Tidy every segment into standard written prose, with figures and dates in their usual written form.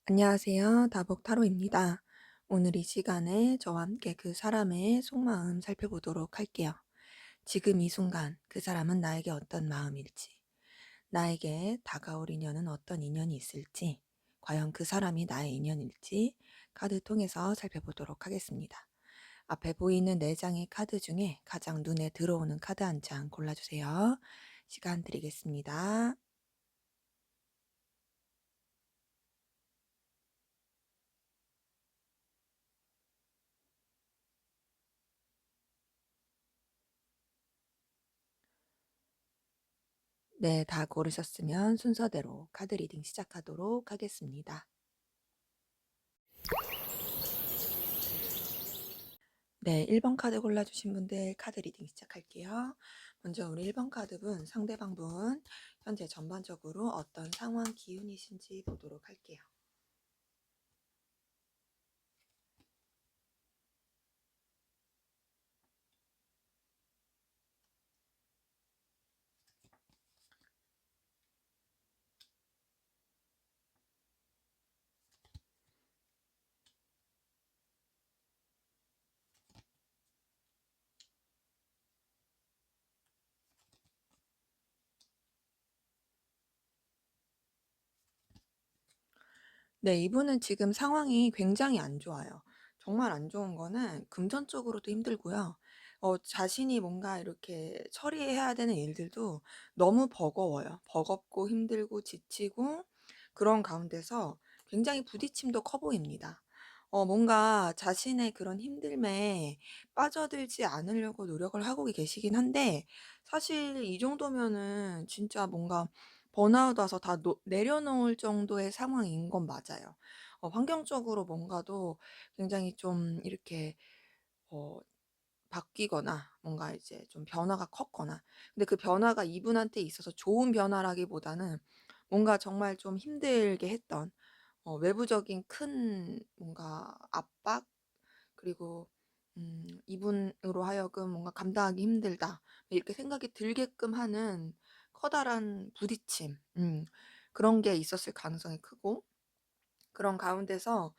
안녕하세요. 다복 타로입니다. 오늘 이 시간에 저와 함께 그 사람의 속마음 살펴보도록 할게요. 지금 이 순간 그 사람은 나에게 어떤 마음일지, 나에게 다가올 인연은 어떤 인연이 있을지, 과연 그 사람이 나의 인연일지 카드 통해서 살펴보도록 하겠습니다. 앞에 보이는 4장의 카드 중에 가장 눈에 들어오는 카드 한 장 골라주세요. 시간 드리겠습니다. 네, 다 고르셨으면 순서대로 카드 리딩 시작하도록 하겠습니다. 네, 1번 카드 골라주신 분들 카드 리딩 시작할게요. 먼저 우리 1번 카드분, 상대방 분, 현재 전반적으로 어떤 상황 기운이신지 보도록 할게요. 네, 이분은 지금 상황이 굉장히 안 좋아요. 정말 안 좋은 거는 금전적으로도 힘들고요. 자신이 뭔가 이렇게 처리해야 되는 일들도 너무 버거워요. 버겁고 힘들고 지치고 그런 가운데서 굉장히 부딪힘도 커 보입니다. 뭔가 자신의 그런 힘듦에 빠져들지 않으려고 노력을 하고 계시긴 한데 사실 이 정도면은 진짜 뭔가 번아웃 와서 다 내려놓을 정도의 상황인 건 맞아요. 환경적으로 뭔가도 굉장히 좀 이렇게 어 바뀌거나 뭔가 이제 좀 변화가 컸거나 근데 그 변화가 이분한테 있어서 좋은 변화라기보다는 뭔가 정말 좀 힘들게 했던 외부적인 큰 뭔가 압박 그리고 이분으로 하여금 뭔가 '감당하기 힘들다.' 이렇게 생각이 들게끔 하는 커다란 부딪힘 그런 게 있었을 가능성이 크고 그런 가운데서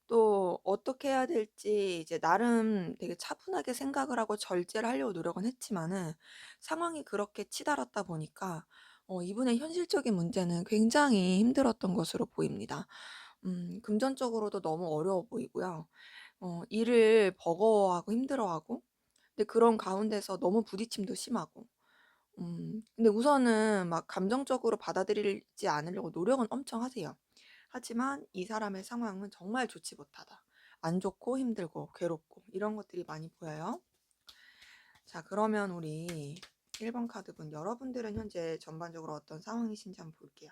또 어떻게 해야 될지 이제 나름 되게 차분하게 생각을 하고 절제를 하려고 노력은 했지만은 상황이 그렇게 치달았다 보니까 이분의 현실적인 문제는 굉장히 힘들었던 것으로 보입니다. 금전적으로도 너무 어려워 보이고요. 일을 버거워하고 힘들어하고 근데 그런 가운데서 너무 부딪힘도 심하고 근데 우선은 막 감정적으로 받아들이지 않으려고 노력은 엄청 하세요. 하지만 이 사람의 상황은 정말 좋지 못하다. 안 좋고 힘들고 괴롭고 이런 것들이 많이 보여요. 자, 그러면 우리 1번 카드분 여러분들은 현재 전반적으로 어떤 상황이신지 한번 볼게요.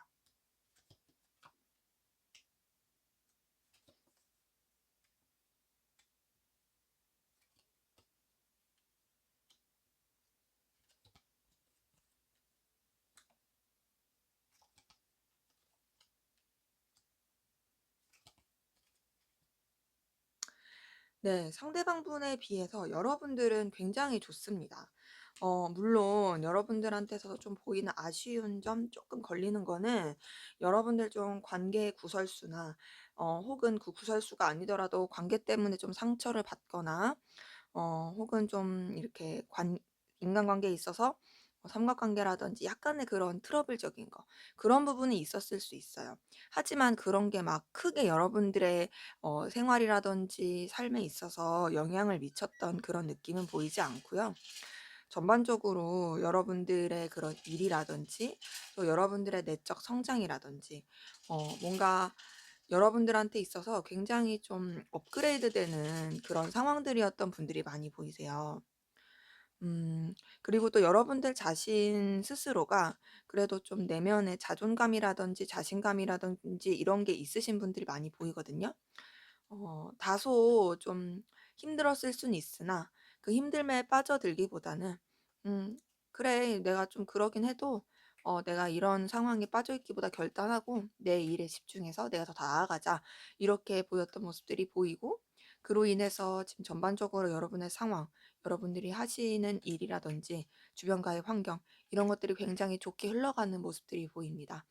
네. 상대방 분에 비해서 여러분들은 굉장히 좋습니다. 물론 여러분들한테서 좀 보이는 아쉬운 점 조금 걸리는 거는 여러분들 좀 관계 구설수나 혹은 그 구설수가 아니더라도 관계 때문에 좀 상처를 받거나 혹은 좀 이렇게 인간관계에 있어서 삼각관계라든지 약간의 그런 트러블적인 거, 그런 부분이 있었을 수 있어요. 하지만 그런 게 막 크게 여러분들의 생활이라든지 삶에 있어서 영향을 미쳤던 그런 느낌은 보이지 않고요. 전반적으로 여러분들의 그런 일이라든지 또 여러분들의 내적 성장이라든지 뭔가 여러분들한테 있어서 굉장히 좀 업그레이드되는 그런 상황들이었던 분들이 많이 보이세요. 그리고 또 여러분들 자신 스스로가 그래도 좀 내면의 자존감이라든지 자신감이라든지 이런 게 있으신 분들이 많이 보이거든요. 다소 좀 힘들었을 수는 있으나 그 힘듦에 빠져들기보다는 '그래 내가 좀 그러긴 해도 내가 이런 상황에 빠져 있기보다 결단하고 내 일에 집중해서 내가 더 나아가자.' 이렇게 보였던 모습들이 보이고, 그로 인해서 지금 전반적으로 여러분의 상황, 여러분들이 하시는 일이라든지 주변과의 환경 이런 것들이 굉장히 좋게 흘러가는 모습들이 보입니다.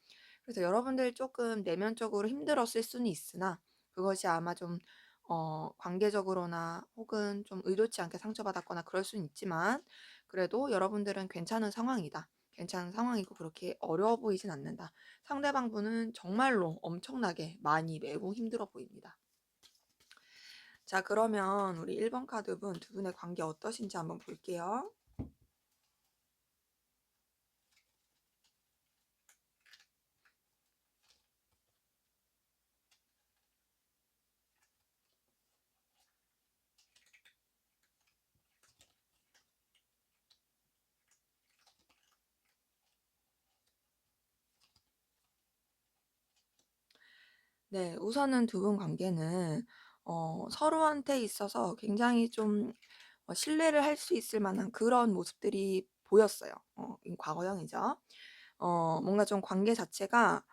그래서 여러분들 조금 내면적으로 힘들었을 수는 있으나 그것이 아마 좀 관계적으로나 혹은 좀 의도치 않게 상처받았거나 그럴 수는 있지만 그래도 여러분들은 괜찮은 상황이다. 괜찮은 상황이고 그렇게 어려워 보이진 않는다. 상대방 분은 정말로 엄청나게 많이 매우 힘들어 보입니다. 자, 그러면 우리 1번 카드분 두 분의 관계 어떠신지 한번 볼게요. 네. 우선은 두 분 관계는 서로한테 있어서 굉장히 좀 신뢰를 할 수 있을 만한 그런 모습들이 보였어요. 이 과거형이죠. 뭔가 좀 관계 자체가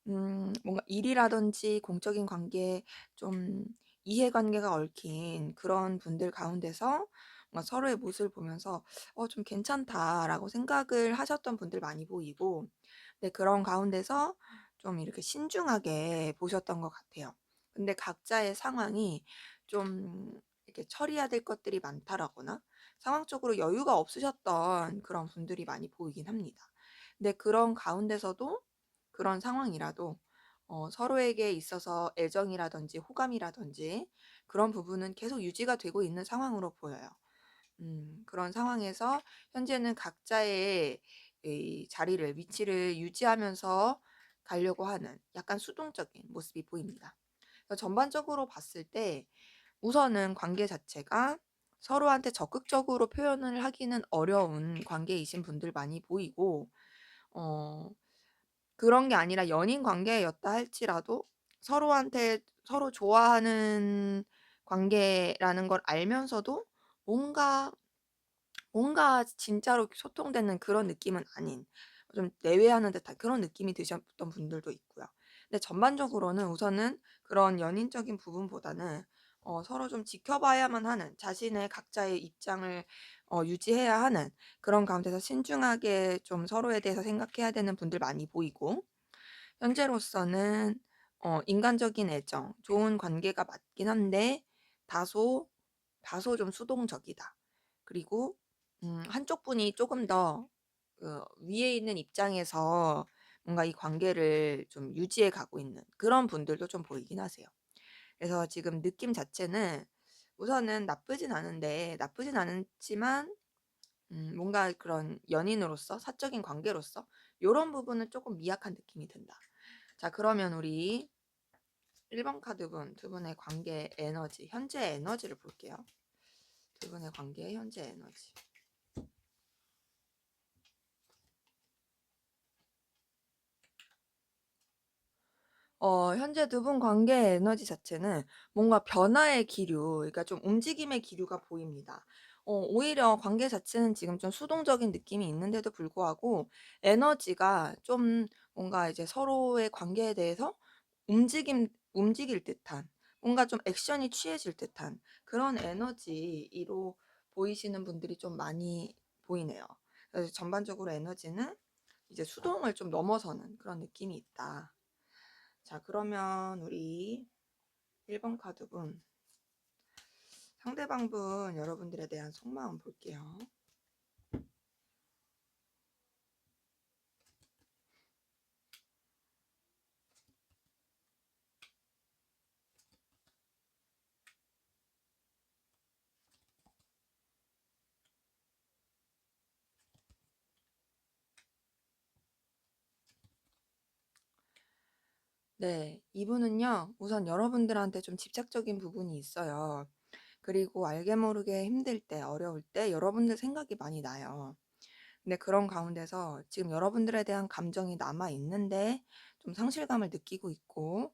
뭔가 일이라든지 공적인 관계에 좀 이해관계가 얽힌 그런 분들 가운데서 뭔가 서로의 모습을 보면서 '좀 괜찮다.'라고 생각을 하셨던 분들 많이 보이고, 네, 그런 가운데서 좀 이렇게 신중하게 보셨던 것 같아요. 근데 각자의 상황이 좀 이렇게 처리해야 될 것들이 많다라거나 상황적으로 여유가 없으셨던 그런 분들이 많이 보이긴 합니다. 근데 그런 가운데서도 그런 상황이라도 서로에게 있어서 애정이라든지 호감이라든지 그런 부분은 계속 유지가 되고 있는 상황으로 보여요. 그런 상황에서 현재는 각자의 이 자리를 위치를 유지하면서 가려고 하는 약간 수동적인 모습이 보입니다. 그래서 전반적으로 봤을 때 우선은 관계 자체가 서로한테 적극적으로 표현을 하기는 어려운 관계이신 분들 많이 보이고, 어 그런 게 아니라 연인 관계였다 할지라도 서로한테 서로 좋아하는 관계라는 걸 알면서도 뭔가 진짜로 소통되는 그런 느낌은 아닌 좀 내외하는 듯한 그런 느낌이 드셨던 분들도 있고요. 근데 전반적으로는 우선은 그런 연인적인 부분보다는 서로 좀 지켜봐야만 하는 자신의 각자의 입장을 유지해야 하는 그런 가운데서 신중하게 좀 서로에 대해서 생각해야 되는 분들 많이 보이고, 현재로서는 인간적인 애정, 좋은 관계가 맞긴 한데 다소 좀 수동적이다. 그리고 한쪽 분이 조금 더 위에 있는 입장에서 뭔가 이 관계를 좀 유지해 가고 있는 그런 분들도 좀 보이긴 하세요. 그래서 지금 느낌 자체는 우선은 나쁘진 않지만 뭔가 그런 연인으로서 사적인 관계로서 요런 부분은 조금 미약한 느낌이 든다. 자, 그러면 우리 1번 카드분 두 분의 관계 에너지, 현재 에너지를 볼게요. 두 분의 관계의 현재 에너지. 현재 두 분 관계의 에너지 자체는 뭔가 변화의 기류, 그러니까 좀 움직임의 기류가 보입니다. 오히려 관계 자체는 지금 좀 수동적인 느낌이 있는데도 불구하고 에너지가 좀 뭔가 이제 서로의 관계에 대해서 움직일 듯한, 뭔가 좀 액션이 취해질 듯한 그런 에너지로 보이시는 분들이 좀 많이 보이네요. 그래서 전반적으로 에너지는 이제 수동을 좀 넘어서는 그런 느낌이 있다. 자, 그러면 우리 1번 카드분 상대방분 여러분들에 대한 속마음 볼게요. 네. 이분은요, 우선 여러분들한테 좀 집착적인 부분이 있어요. 그리고 알게 모르게 힘들 때, 어려울 때 여러분들 생각이 많이 나요. 근데 그런 가운데서 지금 여러분들에 대한 감정이 남아 있는데 좀 상실감을 느끼고 있고,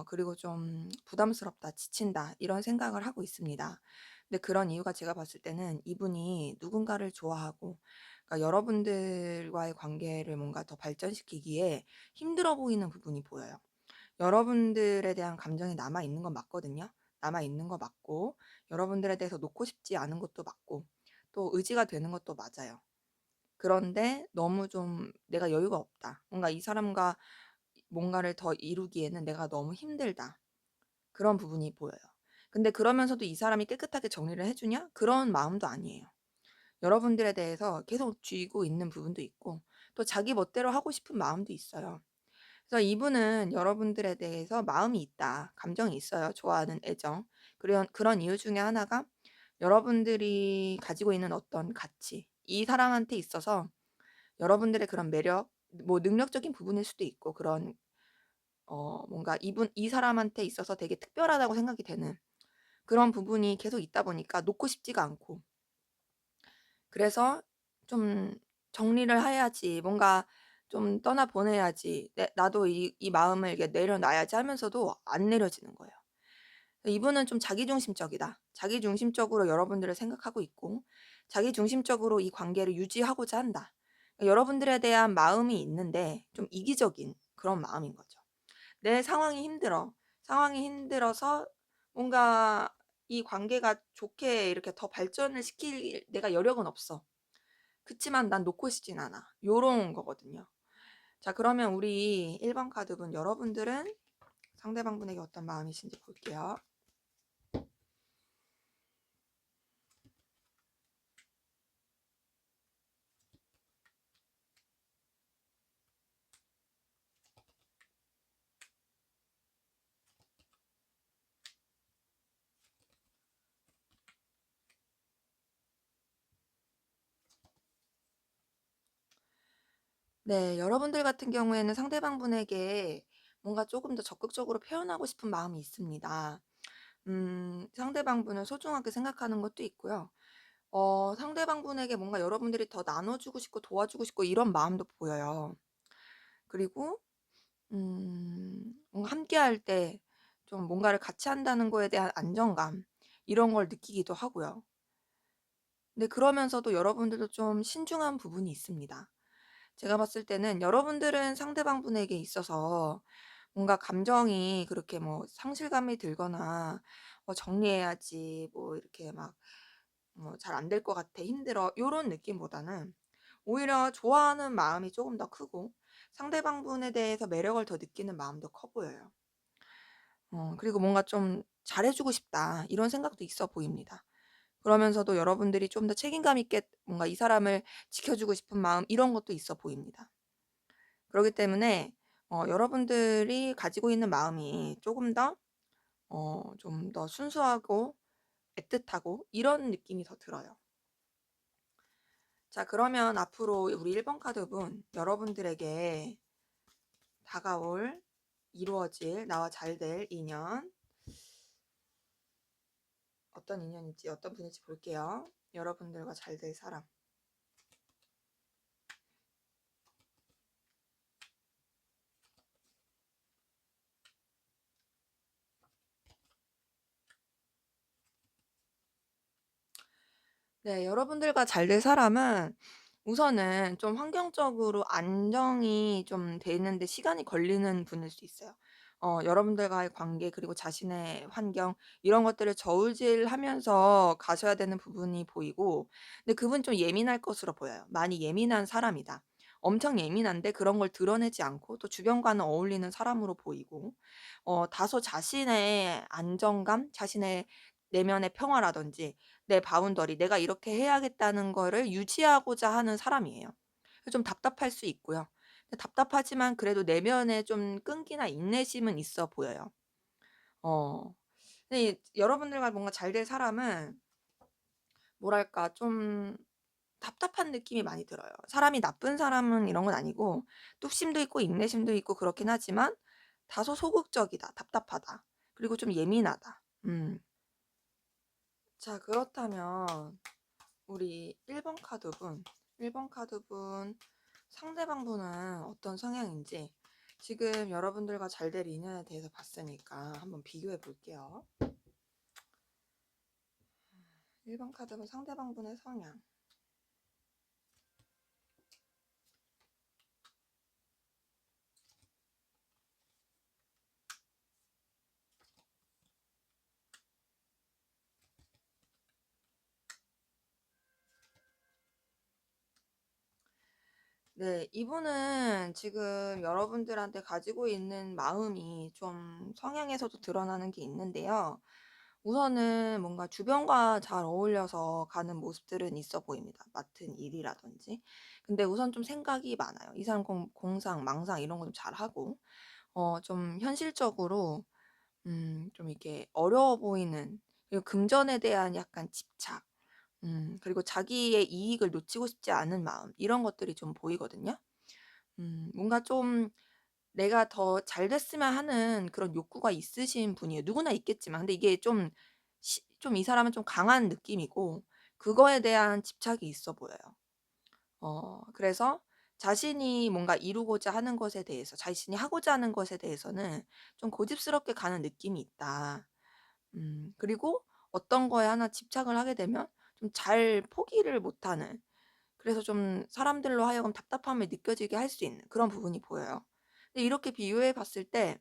그리고 좀 '부담스럽다. 지친다.' 이런 생각을 하고 있습니다. 근데 그런 이유가 제가 봤을 때는 이분이 누군가를 좋아하고, 그러니까 여러분들과의 관계를 뭔가 더 발전시키기에 힘들어 보이는 부분이 보여요. 여러분들에 대한 감정이 남아 있는 건 맞거든요. 남아 있는 거 맞고, 여러분들에 대해서 놓고 싶지 않은 것도 맞고, 또 의지가 되는 것도 맞아요. 그런데 너무 좀 '내가 여유가 없다. 뭔가 이 사람과 뭔가를 더 이루기에는 내가 너무 힘들다.' 그런 부분이 보여요. 근데 그러면서도 '이 사람이 깨끗하게 정리를 해 주냐?' 그런 마음도 아니에요. 여러분들에 대해서 계속 쥐고 있는 부분도 있고, 또 자기 멋대로 하고 싶은 마음도 있어요. 그래서 이분은 여러분들에 대해서 마음이 있다. 감정이 있어요. 좋아하는 애정. 그런 이유 중에 하나가 여러분들이 가지고 있는 어떤 가치. 이 사람한테 있어서 여러분들의 그런 매력, 뭐 능력적인 부분일 수도 있고, 그런 뭔가 이 사람한테 있어서 되게 특별하다고 생각이 되는 그런 부분이 계속 있다 보니까 놓고 싶지가 않고, 그래서 좀 '정리를 해야지. 뭔가 좀 떠나 보내야지. 나도 이 마음을 이렇게 내려놔야지.' 하면서도 안 내려지는 거예요. 이분은 좀 자기중심적이다. 자기중심적으로 여러분들을 생각하고 있고, 자기중심적으로 이 관계를 유지하고자 한다. 여러분들에 대한 마음이 있는데 좀 이기적인 그런 마음인 거죠. 내 상황이 힘들어. 상황이 힘들어서 뭔가 이 관계가 좋게 이렇게 더 발전을 시킬 내가 여력은 없어. 그치만 난 놓고 싶진 않아. 요런 거거든요. 자, 그러면 우리 1번 카드분, 여러분들은 상대방분에게 어떤 마음이신지 볼게요. 네. 여러분들 같은 경우에는 상대방분에게 뭔가 조금 더 적극적으로 표현하고 싶은 마음이 있습니다. 상대방분을 소중하게 생각하는 것도 있고요. 상대방분에게 뭔가 여러분들이 더 나눠 주고 싶고 도와주고 싶고 이런 마음도 보여요. 그리고 뭔가 함께할 때 좀 뭔가를 같이 한다는 거에 대한 안정감, 이런 걸 느끼기도 하고요. 근데 그러면서도 여러분들도 좀 신중한 부분이 있습니다. 제가 봤을 때는 여러분들은 상대방분에게 있어서 뭔가 감정이 그렇게 뭐 상실감이 들거나 '정리해야지.' 뭐 이렇게 막 '잘 안 될 것 같아. 힘들어.' 요런 느낌보다는 오히려 좋아하는 마음이 조금 더 크고, 상대방분에 대해서 매력을 더 느끼는 마음도 커 보여요. 그리고 뭔가 좀 '잘해 주고 싶다.' 이런 생각도 있어 보입니다. 그러면서도 여러분들이 좀 더 책임감 있게 뭔가 이 사람을 지켜주고 싶은 마음, 이런 것도 있어 보입니다. 그러기 때문에 여러분들이 가지고 있는 마음이 조금 더 좀 더 순수하고 애틋하고 이런 느낌이 더 들어요. 자, 그러면 앞으로 우리 1번 카드분, 여러분들에게 다가올, 이루어질, 나와 잘 될 인연, 어떤 인연일지, 어떤 분일지 볼게요. 여러분들과 잘 될 사람. 네. 여러분들과 잘 될 사람은 우선은 좀 환경적으로 안정이 좀 되는 데 시간이 걸리는 분일 수 있어요. 여러분들과의 관계, 그리고 자신의 환경, 이런 것들을 저울질하면서 가셔야 되는 부분이 보이고, 근데 그분 좀 예민할 것으로 보여요. 많이 예민한 사람이다. 엄청 예민한데 그런 걸 드러내지 않고 또 주변과는 어울리는 사람으로 보이고, 다소 자신의 안정감, 자신의 내면의 평화라든지 내 바운더리, 내가 이렇게 해야겠다는 거를 유지하고자 하는 사람이에요. 좀 답답할 수 있고요. 근데 답답하지만 그래도 내면에 좀 끈기나 인내심은 있어 보여요. 어. 근데 여러분들과 뭔가 잘 될 사람은 뭐랄까 좀 답답한 느낌이 많이 들어요. 사람이 나쁜 사람은 이런 건 아니고 뚝심도 있고 인내심도 있고 그렇긴 하지만 다소 소극적이다, 답답하다, 그리고 좀 예민하다. 자, 그렇다면 우리 1번 카드분 상대방분은 어떤 성향인지 지금 여러분들과 잘 될 인연에 대해서 봤으니까 한번 비교해 볼게요. 1번 카드분 상대방분의 성향. 네, 이분은 지금 여러분들한테 가지고 있는 마음이 좀 성향에서도 드러나는 게 있는데요. 우선은 뭔가 주변과 잘 어울려서 가는 모습들은 있어 보입니다. 맡은 일이라든지. 근데 우선 좀 생각이 많아요. 이상 공상, 망상 이런 거 좀 잘하고, 좀 현실적으로, 좀 이렇게 어려워 보이는, 그리고 금전에 대한 약간 집착, 그리고 자기의 이익을 놓치고 싶지 않은 마음, 이런 것들이 좀 보이거든요. 뭔가 좀 내가 더 잘 됐으면 하는 그런 욕구가 있으신 분이에요. 누구나 있겠지만. 근데 이게 좀 이 사람은 좀 강한 느낌이고 그거에 대한 집착이 있어 보여요. 그래서 자신이 뭔가 이루고자 하는 것에 대해서, 자신이 하고자 하는 것에 대해서는 좀 고집스럽게 가는 느낌이 있다. 그리고 어떤 거에 하나 집착을 하게 되면 좀 잘 포기를 못하는, 그래서 좀 사람들로 하여금 답답함을 느껴지게 할 수 있는 그런 부분이 보여요. 근데 이렇게 비유해 봤을 때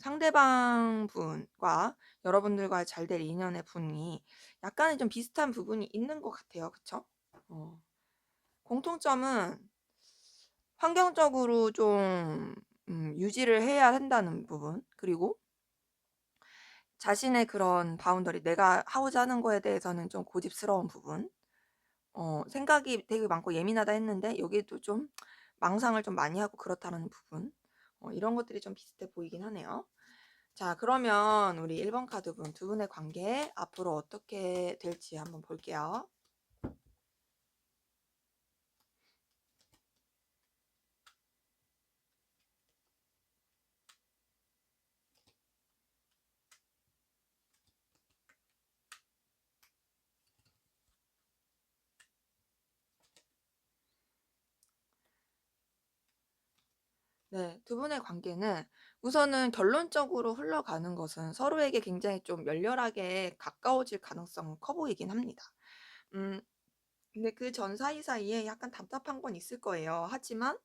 상대방 분과 여러분들과 잘 될 인연의 분이 약간은 좀 비슷한 부분이 있는 것 같아요. 그쵸? 어. 공통점은 환경적으로 좀 유지를 해야 한다는 부분, 그리고 자신의 그런 바운더리, 내가 하고자 하는 거에 대해서는 좀 고집스러운 부분, 생각이 되게 많고 예민하다 했는데 여기도 좀 망상을 좀 많이 하고 그렇다는 부분, 이런 것들이 좀 비슷해 보이긴 하네요. 자, 그러면 우리 1번 카드분 두 분의 관계 앞으로 어떻게 될지 한번 볼게요. 네, 두 분의 관계는 우선은 결론적으로 흘러가는 것은 서로에게 굉장히 좀 열렬하게 가까워질 가능성은 커 보이긴 합니다. 음, 근데 그 전 사이사이에 약간 답답한 건 있을 거예요. 하지만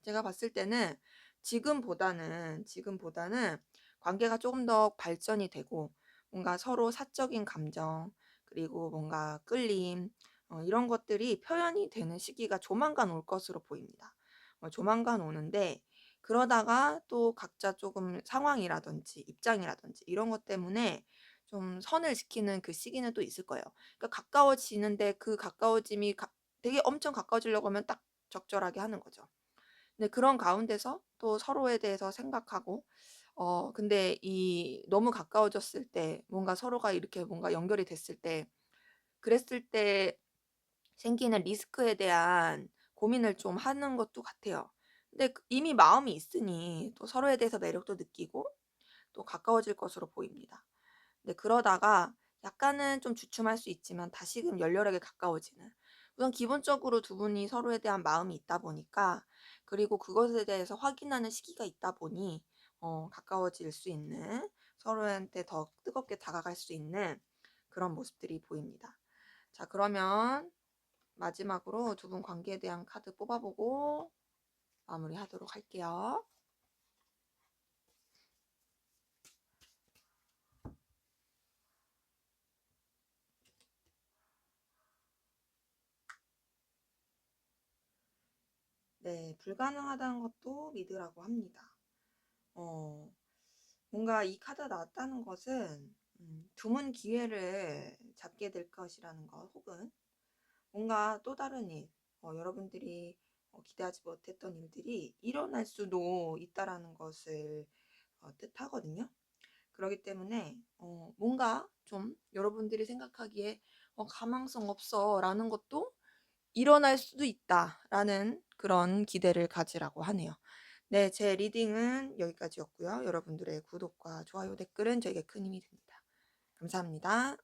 제가 봤을 때는 지금보다는 관계가 조금 더 발전이 되고 뭔가 서로 사적인 감정, 그리고 뭔가 끌림, 이런 것들이 표현이 되는 시기가 조만간 올 것으로 보입니다. 조만간 오는데 그러다가 또 각자 조금 상황이라든지 입장이라든지 이런 것 때문에 좀 선을 지키는 그 시기는 또 있을 거예요. 그러니까 가까워지는데 그 가까워짐이 되게 엄청 가까워지려고 하면 딱 적절하게 하는 거죠. 근데 그런 가운데서 또 서로에 대해서 생각하고, 근데 이 너무 가까워졌을 때 뭔가 서로가 이렇게 뭔가 연결이 됐을 때 그랬을 때 생기는 리스크에 대한 고민을 좀 하는 것도 같아요. 근데 이미 마음이 있으니 또 서로에 대해서 매력도 느끼고 또 가까워질 것으로 보입니다. 근데 그러다가 약간은 좀 주춤할 수 있지만 다시금 열렬하게 가까워지는. 우선 기본적으로 두 분이 서로에 대한 마음이 있다 보니까, 그리고 그것에 대해서 확인하는 시기가 있다 보니 가까워질 수 있는, 서로한테 더 뜨겁게 다가갈 수 있는 그런 모습들이 보입니다. 자, 그러면 마지막으로 두 분 관계에 대한 카드 뽑아보고 마무리하도록 할게요. 네, 불가능하다는 것도 믿으라고 합니다. 어, 뭔가 이 카드가 나왔다는 것은 드문 기회를 잡게 될 것이라는 것, 혹은 뭔가 또 다른 일, 여러분들이 기대하지 못했던 일들이 일어날 수도 있다라는 것을 뜻하거든요. 그렇기 때문에 뭔가 좀 여러분들이 생각하기에 가망성 없어라는 것도 일어날 수도 있다라는 그런 기대를 가지라고 하네요. 네, 제 리딩은 여기까지였고요. 여러분들의 구독과 좋아요, 댓글은 저에게 큰 힘이 됩니다. 감사합니다.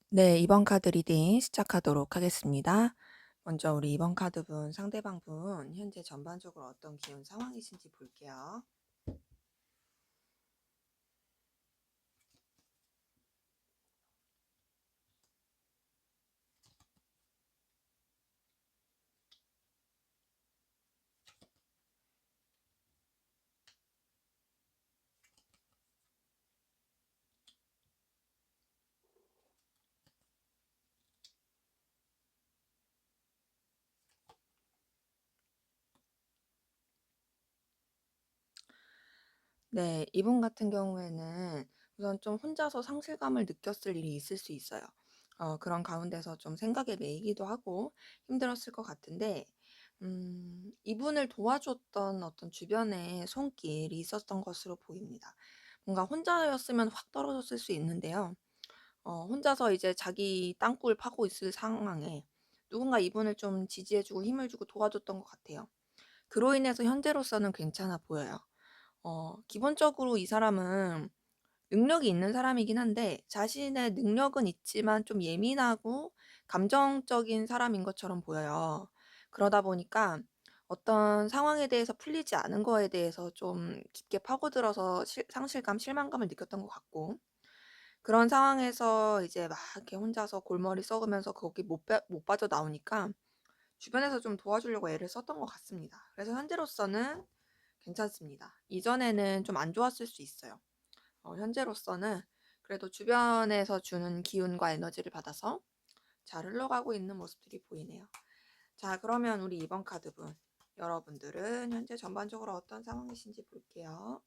네, 이번 카드 리딩 시작하도록 하겠습니다. 먼저 우리 이번 카드분, 상대방분 현재 전반적으로 어떤 기운 상황이신지 볼게요. 네, 이분 같은 경우에는 우선 좀 혼자서 상실감을 느꼈을 일이 있을 수 있어요. 그런 가운데서 좀 생각에 매이기도 하고 힘들었을 것 같은데, 이분을 도와줬던 어떤 주변에 손길이 있었던 것으로 보입니다. 뭔가 혼자였으면 확 떨어졌을 수 있는데요. 혼자서 이제 자기 땅굴 파고 있을 상황에 누군가 이분을 좀 지지해주고 힘을 주고 도와줬던 것 같아요. 그로 인해서 현재로서는 괜찮아 보여요. 기본적으로 이 사람은 능력이 있는 사람이긴 한데 자신의 능력은 있지만 좀 예민하고 감정적인 사람인 것처럼 보여요. 그러다 보니까 어떤 상황에 대해서 풀리지 않은 거에 대해서 좀 깊게 파고들어서 상실감, 실망감을 느꼈던 것 같고 그런 상황에서 이제 막 이렇게 혼자서 골머리 썩으면서 거기 못 빠져나오니까 주변에서 좀 도와주려고 애를 썼던 것 같습니다. 그래서 현재로서는 괜찮습니다. 이전에는 좀 안 좋았을 수 있어요. 현재로서는 그래도 주변에서 주는 기운과 에너지를 받아서 잘 흘러가고 있는 모습들이 보이네요. 자, 그러면 우리 이번 카드분, 여러분들은 현재 전반적으로 어떤 상황이신지 볼게요.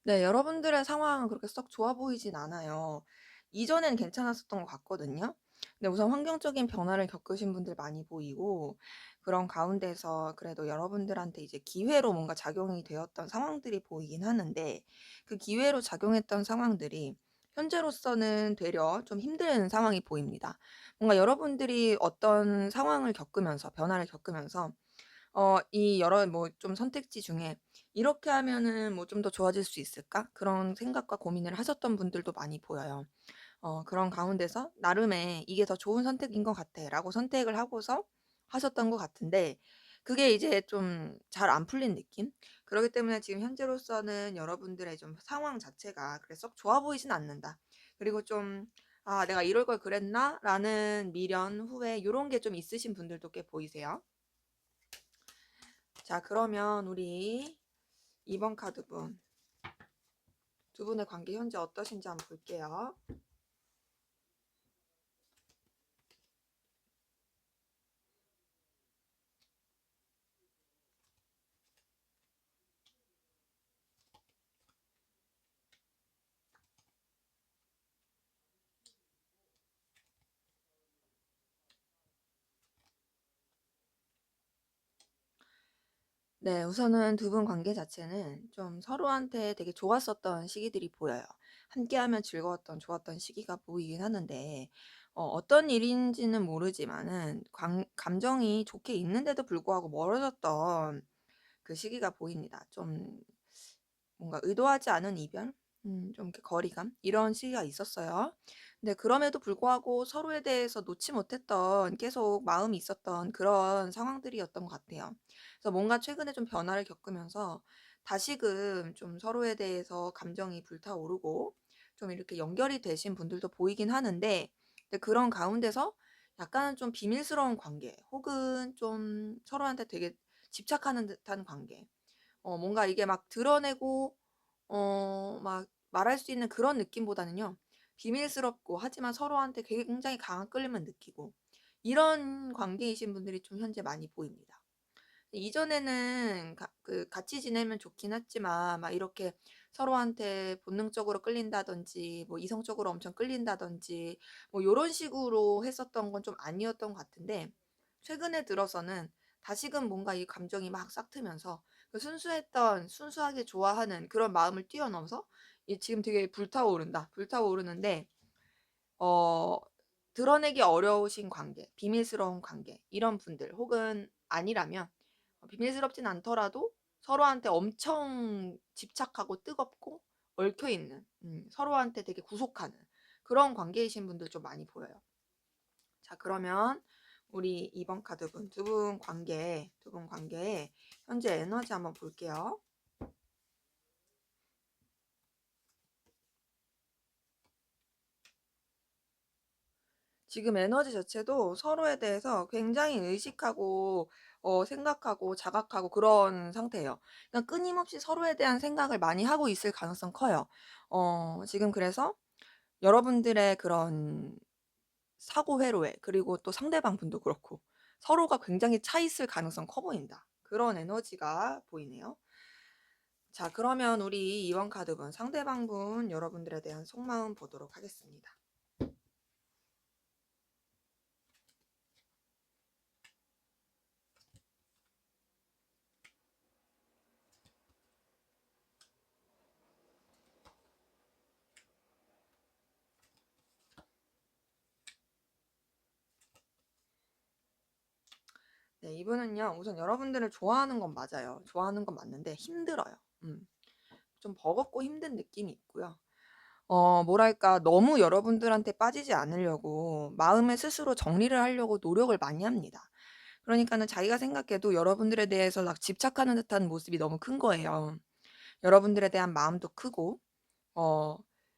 네, 여러분들의 상황은 그렇게 썩 좋아 보이진 않아요. 이전엔 괜찮았었던 것 같거든요. 근데 우선 환경적인 변화를 겪으신 분들 많이 보이고, 그런 가운데서 그래도 여러분들한테 이제 기회로 뭔가 작용이 되었던 상황들이 보이긴 하는데, 그 기회로 작용했던 상황들이 현재로서는 되려 좀 힘든 상황이 보입니다. 뭔가 여러분들이 어떤 상황을 겪으면서, 변화를 겪으면서 이 여러 뭐 좀 선택지 중에 '이렇게 하면은 뭐 좀 더 좋아질 수 있을까?' 그런 생각과 고민을 하셨던 분들도 많이 보여요. 그런 가운데서 나름의 '이게 더 좋은 선택인 것 같아.'라고 선택을 하고서 하셨던 것 같은데 그게 이제 좀 잘 안 풀린 느낌? 그러기 때문에 지금 현재로서는 여러분들의 좀 상황 자체가 그렇게 썩 좋아 보이진 않는다. 그리고 좀 '아 내가 이럴 걸 그랬나?'라는 미련, 후회 요런 게 좀 있으신 분들도 꽤 보이세요. 자, 그러면 우리 2번 카드분 두 분의 관계 현재 어떠신지 한번 볼게요. 네, 우선은 두 분 관계 자체는 좀 서로한테 되게 좋았었던 시기들이 보여요. 함께하면 즐거웠던 좋았던 시기가 보이긴 하는데 어떤 일인지는 모르지만은 감정이 좋게 있는데도 불구하고 멀어졌던 그 시기가 보입니다. 좀 뭔가 의도하지 않은 이별? 좀 이렇게 거리감? 이런 시기가 있었어요. 근데 그럼에도 불구하고 서로에 대해서 놓지 못했던 계속 마음이 있었던 그런 상황들이었던 것 같아요. 그래서 뭔가 최근에 좀 변화를 겪으면서 다시금 좀 서로에 대해서 감정이 불타오르고 좀 이렇게 연결이 되신 분들도 보이긴 하는데, 근데 그런 가운데서 약간은 좀 비밀스러운 관계 혹은 좀 서로한테 되게 집착하는 듯한 관계, 뭔가 이게 막 드러내고 막 말할 수 있는 그런 느낌보다는요. 비밀스럽고 하지만 서로한테 굉장히 강한 끌림을 느끼고 이런 관계이신 분들이 좀 현재 많이 보입니다. 이전에는 같이 지내면 좋긴 했지만 막 이렇게 서로한테 본능적으로 끌린다든지 뭐 이성적으로 엄청 끌린다든지 뭐 요런 식으로 했었던 건 좀 아니었던 것 같은데, 최근에 들어서는 다시금 뭔가 이 감정이 막 싹트면서 그 순수하게 좋아하는 그런 마음을 뛰어넘어서 이 지금 되게 불타오른다. 불타오르는데 어 드러내기 어려우신 관계, 비밀스러운 관계 이런 분들 혹은 아니라면 비밀스럽진 않더라도 서로한테 엄청 집착하고 뜨겁고 얽혀 있는, 서로한테 되게 구속하는 그런 관계이신 분들 좀 많이 보여요. 자, 그러면 우리 이번 카드분 두 분 관계의 현재 에너지 한번 볼게요. 지금 에너지 자체도 서로에 대해서 굉장히 의식하고 생각하고 자각하고 그런 상태예요. 그러니까 끊임없이 서로에 대한 생각을 많이 하고 있을 가능성 커요. 지금 그래서 여러분들의 그런 사고 회로에, 그리고 또 상대방 분도 그렇고 서로가 굉장히 차 있을 가능성 커 보인다. 그런 에너지가 보이네요. 자, 그러면 우리 이번 카드분 상대방 분 여러분들에 대한 속마음 보도록 하겠습니다. 네, 이분은요, 우선 여러분들을 좋아하는 건 맞아요. 좋아하는 건 맞는데 힘들어요. 좀 버겁고 힘든 느낌이 있고요. 뭐랄까, 너무 여러분들한테 빠지지 않으려고 마음에 스스로 정리를 하려고 노력을 많이 합니다. 그러니까는 자기가 생각해도 여러분들에 대해서 막 집착하는 듯한 모습이 너무 큰 거예요. 여러분들에 대한 마음도 크고, 어,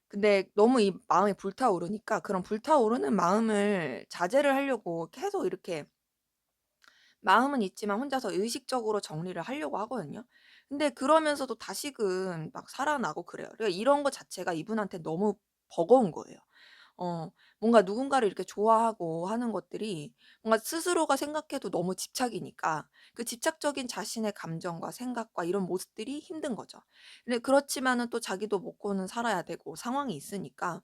근데 너무 이 마음이 불타오르니까 그런 불타오르는 마음을 자제를 하려고 계속 이렇게 마음은 있지만 혼자서 의식적으로 정리를 하려고 하거든요. 근데 그러면서도 다시금 막 살아나고 그래요. 그러니까 이런 거 자체가 이분한테 너무 버거운 거예요. 뭔가 누군가를 이렇게 좋아하고 하는 것들이 뭔가 스스로가 생각해도 너무 집착이니까 그 집착적인 자신의 감정과 생각과 이런 모습들이 힘든 거죠. 근데 그렇지만은 또 자기도 먹고는 살아야 되고 상황이 있으니까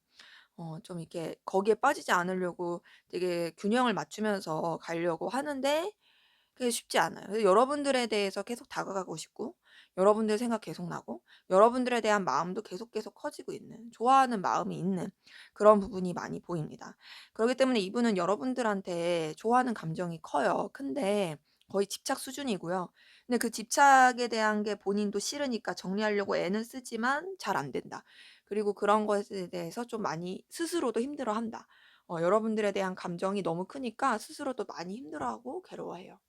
좀 이렇게 거기에 빠지지 않으려고 되게 균형을 맞추면서 가려고 하는데 그게 쉽지 않아요. 그래서 여러분들에 대해서 계속 다가가고 싶고 여러분들 생각 계속 나고 여러분들에 대한 마음도 계속 커지고 있는, 좋아하는 마음이 있는 그런 부분이 많이 보입니다. 그렇기 때문에 이분은 여러분들한테 좋아하는 감정이 커요. 큰데 거의 집착 수준이고요. 근데 그 집착에 대한 게 본인도 싫으니까 정리하려고 애는 쓰지만 잘 안 된다. 그리고 그런 것에 대해서 좀 많이 스스로도 힘들어한다. 여러분들에 대한 감정이 너무 크니까 스스로도 많이 힘들어하고 괴로워해요.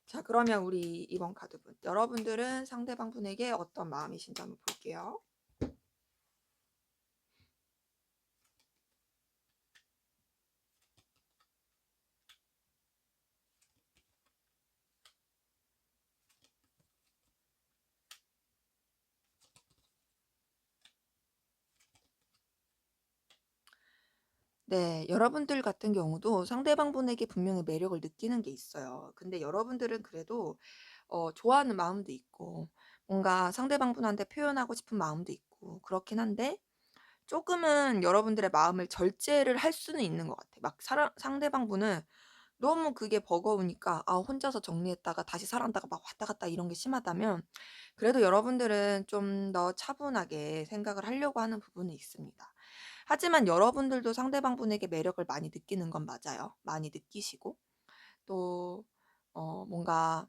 자, 그러면 우리 이번 카드분. 여러분들은 상대방 분에게 어떤 마음이신지 한번 볼게요. 네, 여러분들 같은 경우도 상대방 분에게 분명히 매력을 느끼는 게 있어요. 근데 여러분들은 그래도 좋아하는 마음도 있고, 뭔가 상대방 분한테 표현하고 싶은 마음도 있고, 그렇긴 한데, 조금은 여러분들의 마음을 절제를 할 수는 있는 것 같아요. 막 상대방 분은 너무 그게 버거우니까 혼자서 정리했다가 다시 살아다가 막 왔다 갔다 이런 게 심하다면 그래도 여러분들은 좀 더 차분하게 생각을 하려고 하는 부분이 있습니다. 하지만 여러분들도 상대방분에게 매력을 많이 느끼는 건 맞아요. 많이 느끼시고 또 뭔가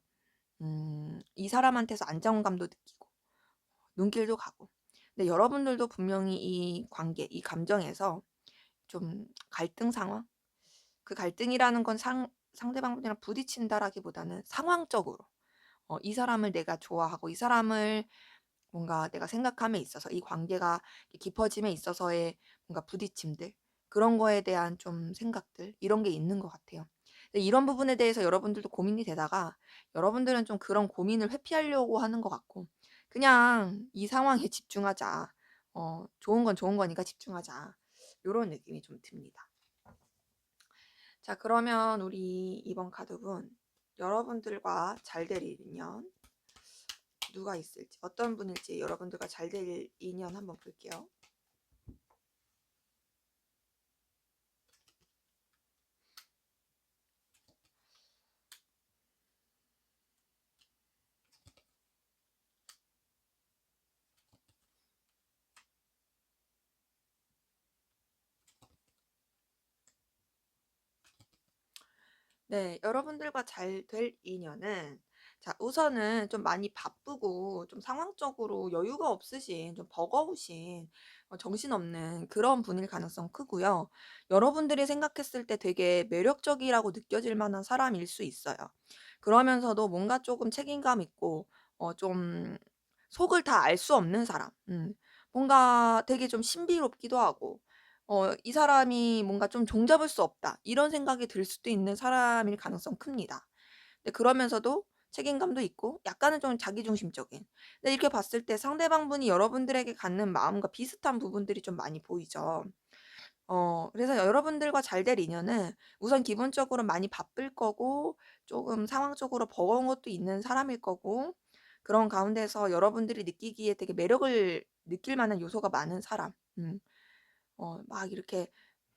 이 사람한테서 안정감도 느끼고 눈길도 가고. 근데 여러분들도 분명히 이 관계, 이 감정에서 좀 갈등 상황? 그 갈등이라는 건 상대방분이랑 부딪힌다라기보다는 상황적으로 이 사람을 내가 좋아하고 이 사람을 뭔가 내가 생각함에 있어서 이 관계가 깊어짐에 있어서의 뭔가 부딪힘들, 그런 거에 대한 좀 생각들, 이런 게 있는 것 같아요. 근데 이런 부분에 대해서 여러분들도 고민이 되다가 여러분들은 좀 그런 고민을 회피하려고 하는 것 같고 그냥 이 상황에 집중하자. 좋은 건 좋은 거니까 집중하자. 요런 느낌이 좀 듭니다. 자, 그러면 우리 이번 카드분 여러분들과 잘 될 인연 누가 있을지, 어떤 분일지 여러분들과 잘 될 인연 한번 볼게요. 네, 여러분들과 잘 될 인연은 자, 우선은 좀 많이 바쁘고 좀 상황적으로 여유가 없으신 좀 버거우신 정신없는 그런 분일 가능성 크고요. 여러분들이 생각했을 때 되게 매력적이라고 느껴질 만한 사람일 수 있어요. 그러면서도 뭔가 조금 책임감 있고 좀 속을 다 알 수 없는 사람. 뭔가 되게 좀 신비롭기도 하고 이 사람이 뭔가 좀 종잡을 수 없다. 이런 생각이 들 수도 있는 사람일 가능성 큽니다. 근데 그러면서도 책임감도 있고 약간은 좀 자기중심적인. 근데 이렇게 봤을 때 상대방분이 여러분들에게 갖는 마음과 비슷한 부분들이 좀 많이 보이죠. 그래서 여러분들과 잘 될 인연은 우선 기본적으로 많이 바쁠 거고 조금 상황적으로 버거운 것도 있는 사람일 거고 그런 가운데서 여러분들이 느끼기에 되게 매력을 느낄 만한 요소가 많은 사람. 막 이렇게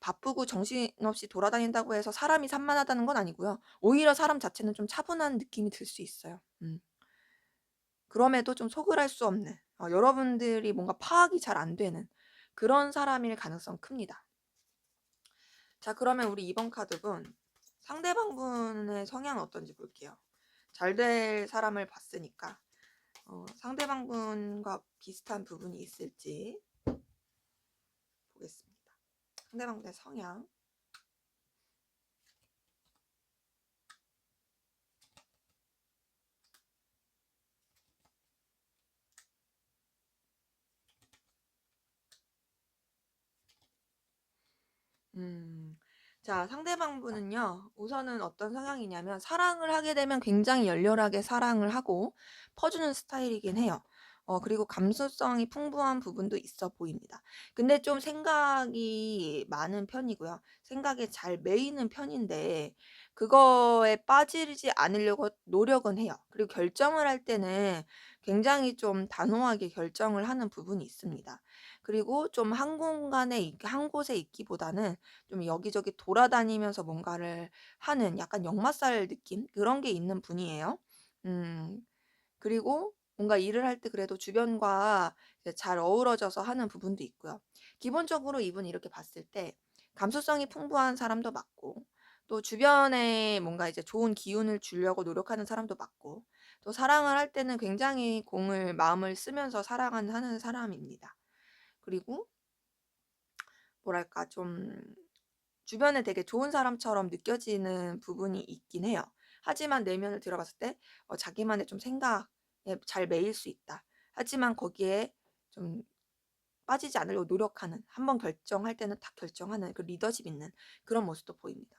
바쁘고 정신없이 돌아다닌다고 해서 사람이 산만하다는 건 아니고요. 오히려 사람 자체는 좀 차분한 느낌이 들 수 있어요. 그럼에도 좀 속을 알 수 없는 여러분들이 뭔가 파악이 잘 안 되는 그런 사람일 가능성 큽니다. 자, 그러면 우리 이번 카드분 상대방분의 성향은 어떤지 볼게요. 잘 될 사람을 봤으니까 상대방분과 비슷한 부분이 있을지 보겠습니다. 상대방분의 성향. 음. 자, 상대방분은요, 우선은 어떤 성향이냐면, 사랑을 하게 되면 굉장히 열렬하게 사랑을 하고 퍼주는 스타일이긴 해요. 그리고 감수성이 풍부한 부분도 있어 보입니다. 근데 좀 생각이 많은 편이고요. 생각에 잘 매이는 편인데, 그거에 빠지지 않으려고 노력은 해요. 그리고 결정을 할 때는 굉장히 좀 단호하게 결정을 하는 부분이 있습니다. 그리고 좀 한 공간에, 한 곳에 있기보다는 좀 여기저기 돌아다니면서 뭔가를 하는 약간 역마살 느낌? 그런 게 있는 분이에요. 음, 그리고 뭔가 일을 할 때 그래도 주변과 이제 잘 어우러져서 하는 부분도 있고요. 기본적으로 이분이 이렇게 봤을 때 감수성이 풍부한 사람도 맞고, 또 주변에 뭔가 이제 좋은 기운을 주려고 노력하는 사람도 맞고, 또 사랑을 할 때는 굉장히 마음을 쓰면서 사랑을 하는 사람입니다. 그리고 뭐랄까 좀 주변에 되게 좋은 사람처럼 느껴지는 부분이 있긴 해요. 하지만 내면을 들어봤을 때 자기만의 좀 생각에 잘 매일 수 있다. 하지만 거기에 좀 빠지지 않으려고 노력하는, 한번 결정할 때는 딱 결정하는 그 리더십 있는 그런 모습도 보입니다.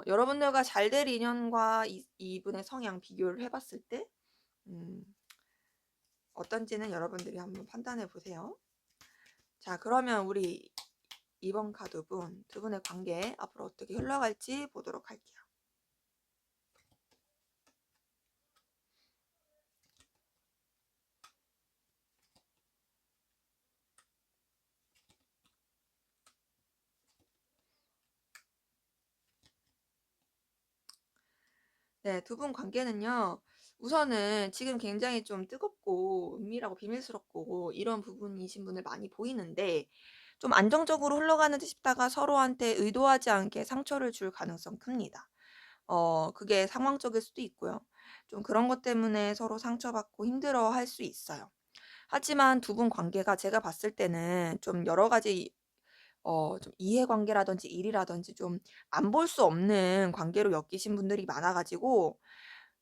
여러분들과 잘 될 인연과 이분의 성향 비교를 해봤을 때 음, 어떤지는 여러분들이 한번 판단해 보세요. 자, 그러면 우리 이번 카드분 두 분의 관계 앞으로 어떻게 흘러갈지 보도록 할게요. 네, 두 분 관계는요. 우선은 지금 굉장히 좀 뜨겁고 은밀하고 비밀스럽고 이런 부분이신 분을 많이 보이는데 좀 안정적으로 흘러가는 듯 싶다가 서로한테 의도하지 않게 상처를 줄 가능성 큽니다. 그게 상황적일 수도 있고요. 좀 그런 것 때문에 서로 상처받고 힘들어할 수 있어요. 하지만 두 분 관계가 제가 봤을 때는 좀 여러 가지 좀 이해관계라든지 일이라든지 좀 안 볼 수 없는 관계로 엮이신 분들이 많아 가지고,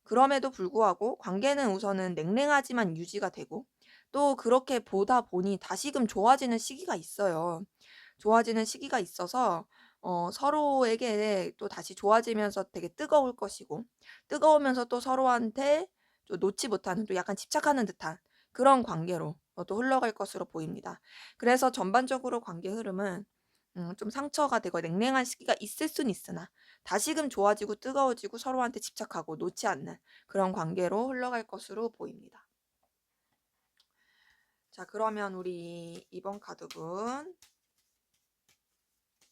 그럼에도 불구하고 관계는 우선은 냉랭하지만 유지가 되고, 또 그렇게 보다 보니 다시금 좋아지는 시기가 있어요. 좋아지는 시기가 있어서 서로에게 또 다시 좋아지면서 되게 뜨거울 것이고, 뜨거우면서 또 서로한테 또 놓지 못하는, 또 약간 집착하는 듯한 그런 관계로 또 흘러갈 것으로 보입니다. 그래서 전반적으로 관계 흐름은 좀 상처가 되고 냉랭한 시기가 있을 순 있으나 다시금 좋아지고 뜨거워지고 서로한테 집착하고 놓지 않는 그런 관계로 흘러갈 것으로 보입니다. 자, 그러면 우리 이번 카드분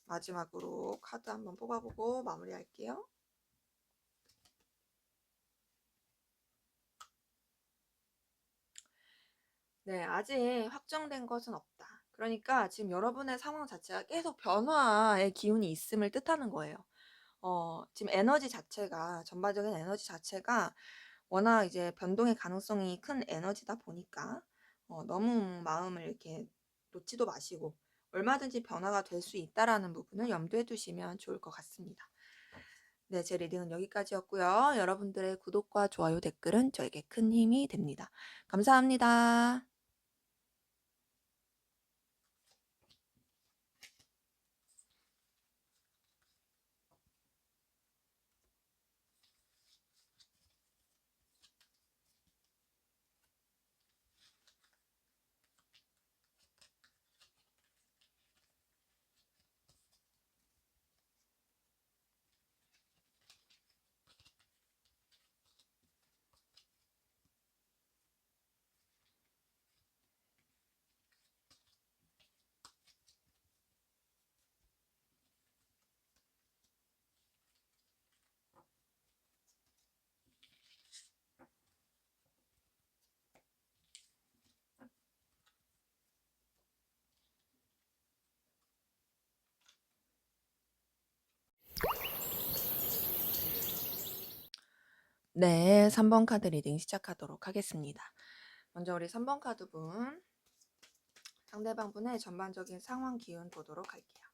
마지막으로 카드 한번 뽑아보고 마무리할게요. 네, 아직 확정된 것은 없다. 그러니까 지금 여러분의 상황 자체가 계속 변화의 기운이 있음을 뜻하는 거예요. 지금 에너지 자체가, 전반적인 에너지 자체가 워낙 이제 변동의 가능성이 큰 에너지다 보니까 너무 마음을 이렇게 놓지도 마시고 얼마든지 변화가 될 수 있다라는 부분을 염두에 두시면 좋을 것 같습니다. 네, 제 리딩은 여기까지였고요. 여러분들의 구독과 좋아요, 댓글은 저에게 큰 힘이 됩니다. 감사합니다. 네, 3번 카드 리딩 시작하도록 하겠습니다. 먼저 우리 3번 카드분, 상대방분의 전반적인 상황 기운 보도록 할게요.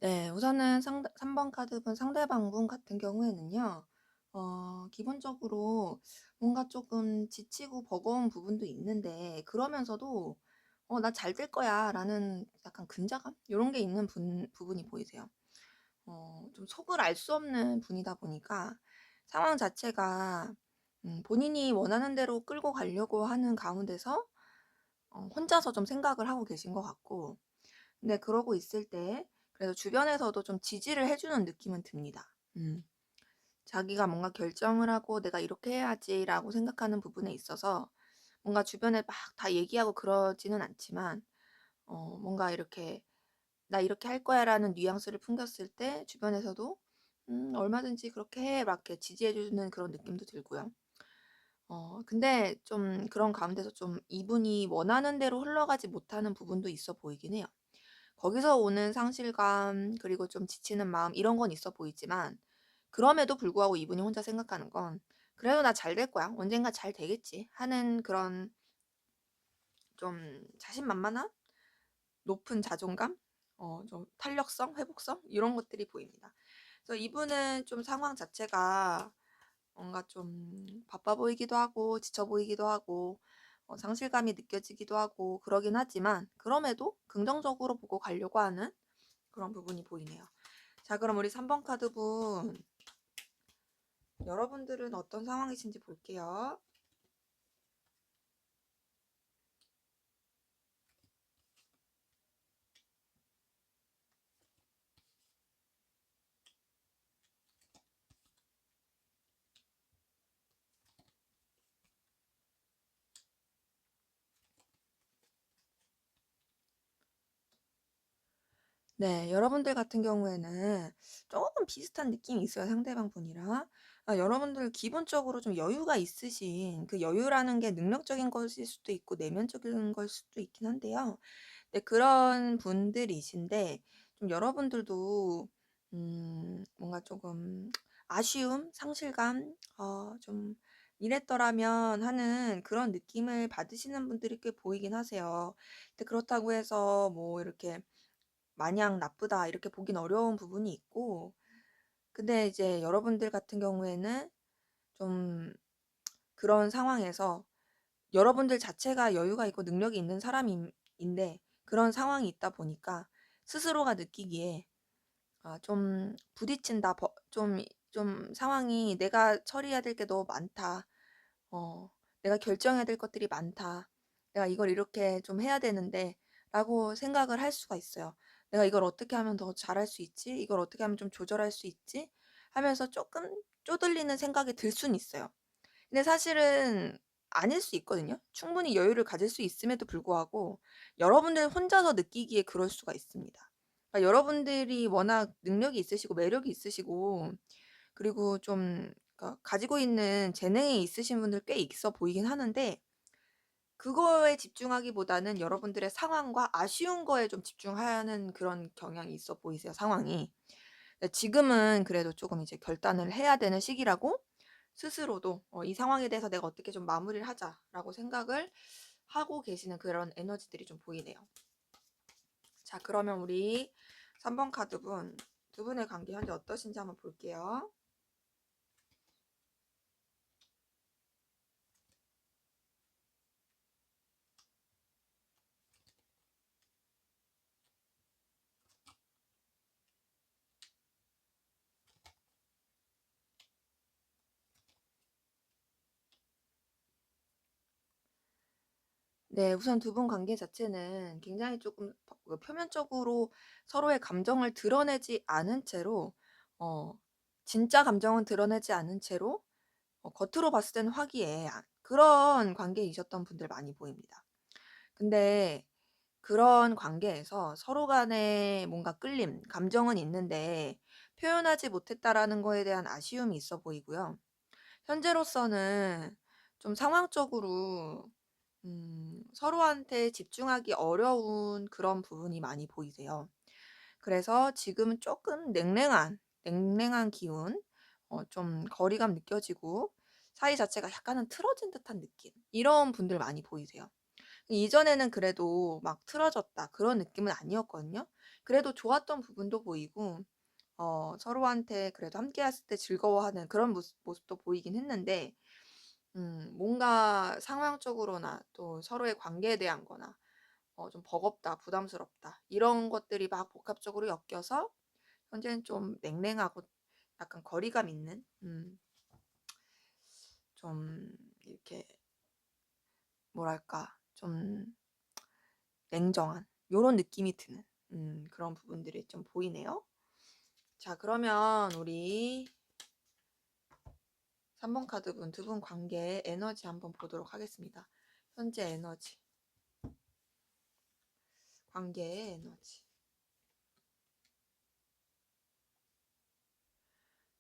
네, 우선은 3번 카드분 상대방분 같은 경우에는요, 기본적으로 뭔가 조금 지치고 버거운 부분도 있는데, 그러면서도, 나 잘 될 거야 라는 약간 근자감? 이런 게 있는 부분이 보이세요. 좀 속을 알 수 없는 분이다 보니까 상황 자체가 본인이 원하는 대로 끌고 가려고 하는 가운데서 혼자서 좀 생각을 하고 계신 것 같고, 근데 그러고 있을 때 그래서 주변에서도 좀 지지를 해주는 느낌은 듭니다. 자기가 뭔가 결정을 하고 내가 이렇게 해야지라고 생각하는 부분에 있어서 뭔가 주변에 막 다 얘기하고 그러지는 않지만, 뭔가 이렇게 나 이렇게 할 거야라는 뉘앙스를 풍겼을 때 주변에서도 얼마든지 그렇게 해 막 이렇게 지지해주는 그런 느낌도 들고요. 근데 좀 그런 가운데서 좀 이분이 원하는 대로 흘러가지 못하는 부분도 있어 보이긴 해요. 거기서 오는 상실감, 그리고 좀 지치는 마음, 이런 건 있어 보이지만, 그럼에도 불구하고 이분이 혼자 생각하는 건 '그래도 나 잘 될 거야. 언젠가 잘 되겠지.' 하는 그런 좀 자신만만한 높은 자존감, 좀 탄력성, 회복성, 이런 것들이 보입니다. 그래서 이분은 좀 상황 자체가 뭔가 좀 바빠 보이기도 하고 지쳐 보이기도 하고 상실감이 느껴지기도 하고 그러긴 하지만, 그럼에도 긍정적으로 보고 가려고 하는 그런 부분이 보이네요. 자, 그럼 우리 3번 카드분, 여러분들은 어떤 상황이신지 볼게요. 네. 여러분들 같은 경우에는 쪼금 비슷한 느낌이 있어요, 상대방 분이랑. 여러분들 기본적으로 좀 여유가 있으신, 그 여유라는 게 능력적인 것일 수도 있고 내면적인 걸 수도 있긴 한데요. 네, 그런 분들이신데 좀 여러분들도 뭔가 조금 아쉬움, 상실감, 좀 '이랬더라면.' 하는 그런 느낌을 받으시는 분들이 꽤 보이긴 하세요. 근데 그렇다고 해서 뭐 이렇게 '마냥 나쁘다.' 이렇게 보긴 어려운 부분이 있고, 근데 이제 여러분들 같은 경우에는 좀 그런 상황에서 여러분들 자체가 여유가 있고 능력이 있는 사람인 인데 그런 상황이 있다 보니까 스스로가 느끼기에 좀 부딪힌다. 좀 상황이 '내가 처리해야 될 게 너무 많다. 어 내가 결정해야 될 것들이 많다. 내가 이걸 이렇게 좀 해야 되는데.'라고 생각을 할 수가 있어요. '내가 이걸 어떻게 하면 더 잘할 수 있지? 이걸 어떻게 하면 좀 조절할 수 있지?' 하면서 조금 쪼들리는 생각이 들 수는 있어요. 근데 사실은 아닐 수 있거든요. 충분히 여유를 가질 수 있음에도 불구하고 여러분들 혼자서 느끼기에 그럴 수가 있습니다. 여러분들이 워낙 능력이 있으시고 매력이 있으시고, 그리고 좀 가지고 있는 재능이 있으신 분들 꽤 있어 보이긴 하는데, 그거에 집중하기보다는 여러분들의 상황과 아쉬운 거에 좀 집중하는 그런 경향이 있어 보이세요, 상황이. 지금은 그래도 조금 이제 결단을 해야 되는 시기라고 스스로도 '이 상황에 대해서 내가 어떻게 좀 마무리를 하자.'라고 생각을 하고 계시는 그런 에너지들이 좀 보이네요. 자, 그러면 우리 3번 카드분, 두 분의 관계 현재 어떠신지 한번 볼게요. 네. 우선 두 분 관계 자체는 굉장히 조금 표면적으로 서로의 감정을 드러내지 않은 채로, 어 진짜 감정은 드러내지 않은 채로 겉으로 봤을 때는 화기애애한 그런 관계이셨던 분들 많이 보입니다. 근데 그런 관계에서 서로 간에 뭔가 끌림, 감정은 있는데 표현하지 못했다라는 거에 대한 아쉬움이 있어 보이고요. 현재로서는 좀 상황적으로 서로한테 집중하기 어려운 그런 부분이 많이 보이세요. 그래서 지금은 조금 냉랭한 기운, 좀 거리감 느껴지고 사이 자체가 약간은 틀어진 듯한 느낌, 이런 분들 많이 보이세요. 이전에는 그래도 막 틀어졌다 그런 느낌은 아니었거든요. 그래도 좋았던 부분도 보이고 서로한테 그래도 함께 했을 때 즐거워하는 그런 모습도 보이긴 했는데, 뭔가 상황적으로나 또 서로의 관계에 대한 거나 좀 버겁다, 부담스럽다, 이런 것들이 막 복합적으로 엮여서 현재는 좀 냉랭하고 약간 거리감 있는, 좀 이렇게 뭐랄까 좀 냉정한 요런 느낌이 드는 그런 부분들이 좀 보이네요. 자, 그러면 우리 3번 카드분, 두 분 관계의 에너지 한번 보도록 하겠습니다. 현재 에너지, 관계의 에너지.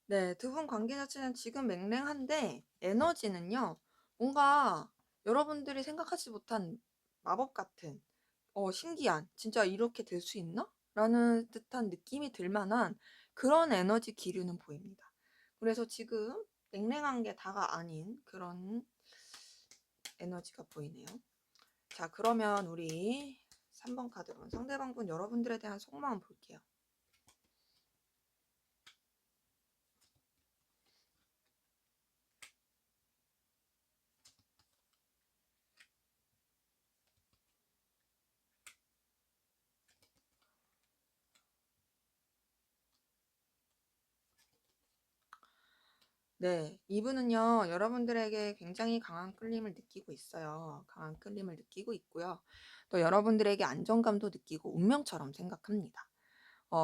네. 두 분 관계 자체는 지금 맹랭한데 에너지는요, 뭔가 여러분들이 생각하지 못한 마법 같은, 신기한 '진짜 이렇게 될 수 있나?' 라는 듯한 느낌이 들 만한 그런 에너지 기류는 보입니다. 그래서 지금 냉랭한 게 다가 아닌 그런 에너지가 보이네요. 자, 그러면 우리 3번 카드분, 상대방분 여러분들에 대한 속마음 볼게요. 네. 이분은요, 여러분들에게 굉장히 강한 끌림을 느끼고 있어요. 강한 끌림을 느끼고 있고요. 또 여러분들에게 안정감도 느끼고 운명처럼 생각합니다.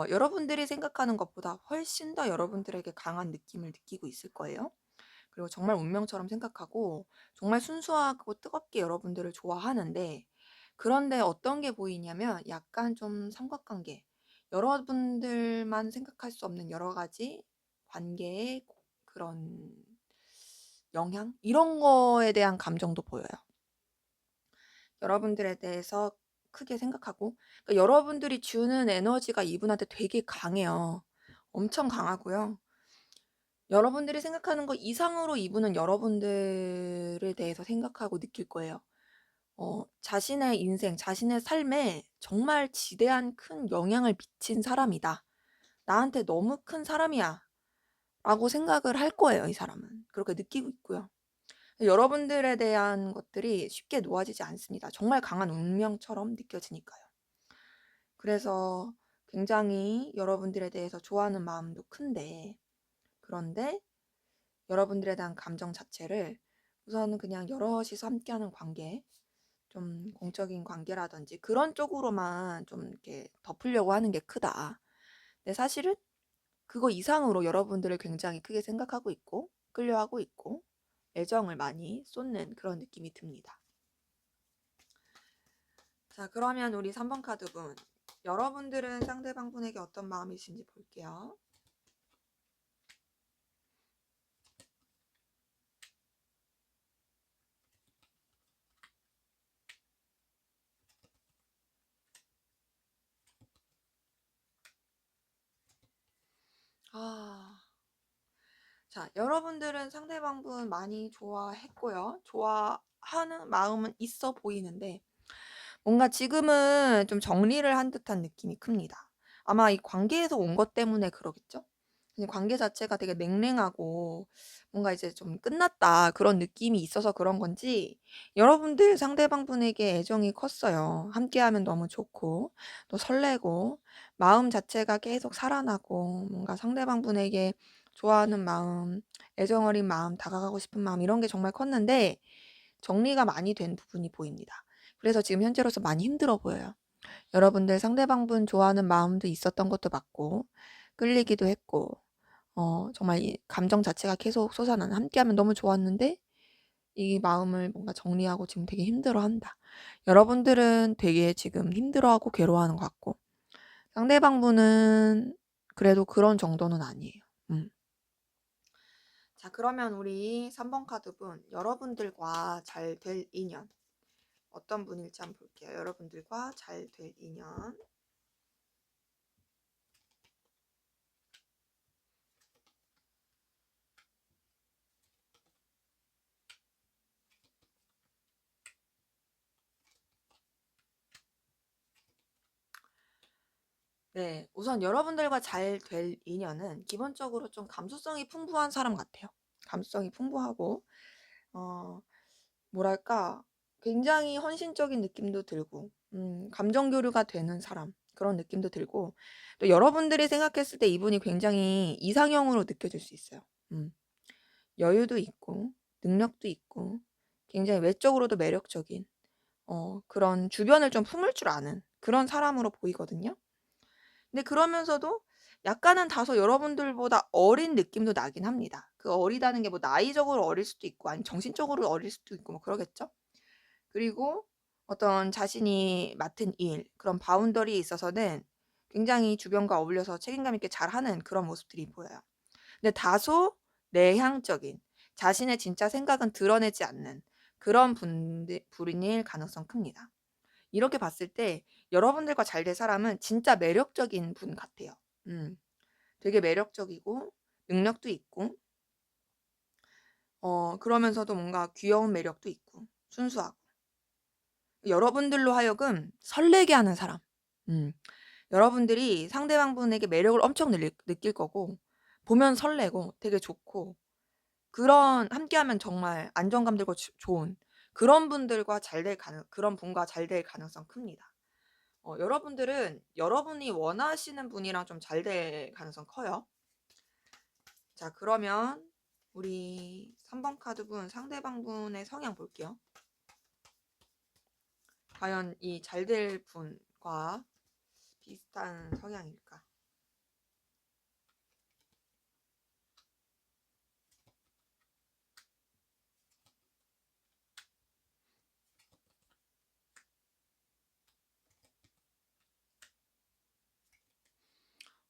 여러분들이 생각하는 것보다 훨씬 더 여러분들에게 강한 느낌을 느끼고 있을 거예요. 그리고 정말 운명처럼 생각하고 정말 순수하고 뜨겁게 여러분들을 좋아하는데, 그런데 어떤 게 보이냐면 약간 좀 삼각관계, 여러분들만 생각할 수 없는 여러 가지 관계의 그런 영향? 이런 거에 대한 감정도 보여요. 여러분들에 대해서 크게 생각하고, 그러니까 여러분들이 주는 에너지가 이분한테 되게 강해요. 엄청 강하고요. 여러분들이 생각하는 것 이상으로 이분은 여러분들에 대해서 생각하고 느낄 거예요. 자신의 인생, 자신의 삶에 정말 지대한 큰 영향을 미친 사람이다. 나한테 너무 큰 사람이야. 라고 생각을 할 거예요, 이 사람은. 그렇게 느끼고 있고요. 여러분들에 대한 것들이 쉽게 놓아지지 않습니다. 정말 강한 운명처럼 느껴지니까요. 그래서 굉장히 여러분들에 대해서 좋아하는 마음도 큰데, 그런데 여러분들에 대한 감정 자체를 우선은 그냥 여럿이서 함께하는 관계, 좀 공적인 관계라든지 그런 쪽으로만 좀 이렇게 덮으려고 하는 게 크다. 근데 사실은 그거 이상으로 여러분들을 굉장히 크게 생각하고 있고, 끌려하고 있고, 애정을 많이 쏟는 그런 느낌이 듭니다. 자, 그러면 우리 3번 카드분, 여러분들은 상대방분에게 어떤 마음이신지 볼게요. 자, 여러분들은 상대방분 많이 좋아했고요. 좋아하는 마음은 있어 보이는데, 뭔가 지금은 좀 정리를 한 듯한 느낌이 큽니다. 아마 이 관계에서 온 것 때문에 그러겠죠? 관계 자체가 되게 냉랭하고 뭔가 이제 좀 끝났다 그런 느낌이 있어서 그런 건지 여러분들 상대방분에게 애정이 컸어요. 함께하면 너무 좋고 또 설레고 마음 자체가 계속 살아나고 뭔가 상대방분에게 좋아하는 마음, 애정 어린 마음, 다가가고 싶은 마음 이런 게 정말 컸는데 정리가 많이 된 부분이 보입니다. 그래서 지금 현재로서 많이 힘들어 보여요. 여러분들 상대방분 좋아하는 마음도 있었던 것도 맞고 끌리기도 했고 정말 이 감정 자체가 계속 솟아나는 함께하면 너무 좋았는데 이 마음을 뭔가 정리하고 지금 되게 힘들어한다. 여러분들은 되게 지금 힘들어하고 괴로워하는 것 같고 상대방분은 그래도 그런 정도는 아니에요. 자, 그러면 우리 3번 카드분 여러분들과 잘 될 인연 어떤 분일지 한번 볼게요. 여러분들과 잘 될 인연. 네, 우선 여러분들과 잘 될 인연은 기본적으로 좀 감수성이 풍부한 사람 같아요. 감수성이 풍부하고, 어, 뭐랄까, 굉장히 헌신적인 느낌도 들고, 감정 교류가 되는 사람, 그런 느낌도 들고, 또 여러분들이 생각했을 때 이분이 굉장히 이상형으로 느껴질 수 있어요. 여유도 있고, 능력도 있고, 굉장히 외적으로도 매력적인, 그런 주변을 좀 품을 줄 아는 그런 사람으로 보이거든요. 근데 그러면서도 약간은 다소 여러분들보다 어린 느낌도 나긴 합니다. 그 어리다는 게 뭐 나이적으로 어릴 수도 있고 아니면 정신적으로 어릴 수도 있고 뭐 그러겠죠. 그리고 어떤 자신이 맡은 일, 그런 바운더리에 있어서는 굉장히 주변과 어울려서 책임감 있게 잘하는 그런 모습들이 보여요. 근데 다소 내향적인, 자신의 진짜 생각은 드러내지 않는 그런 분일 가능성 큽니다. 이렇게 봤을 때 여러분들과 잘 될 사람은 진짜 매력적인 분 같아요. 음. 되게 매력적이고 능력도 있고 그러면서도 뭔가 귀여운 매력도 있고 순수하고 여러분들로 하여금 설레게 하는 사람. 음. 여러분들이 상대방분에게 매력을 엄청 느낄 거고 보면 설레고 되게 좋고 그런 함께하면 정말 안정감 들고 좋은 그런 분들과 그런 분과 잘 될 가능성 큽니다. 여러분들은 여러분이 원하시는 분이랑 좀 잘 될 가능성 커요. 자, 그러면 우리 3번 카드분 상대방분의 성향 볼게요. 과연 이 잘 될 분과 비슷한 성향일까?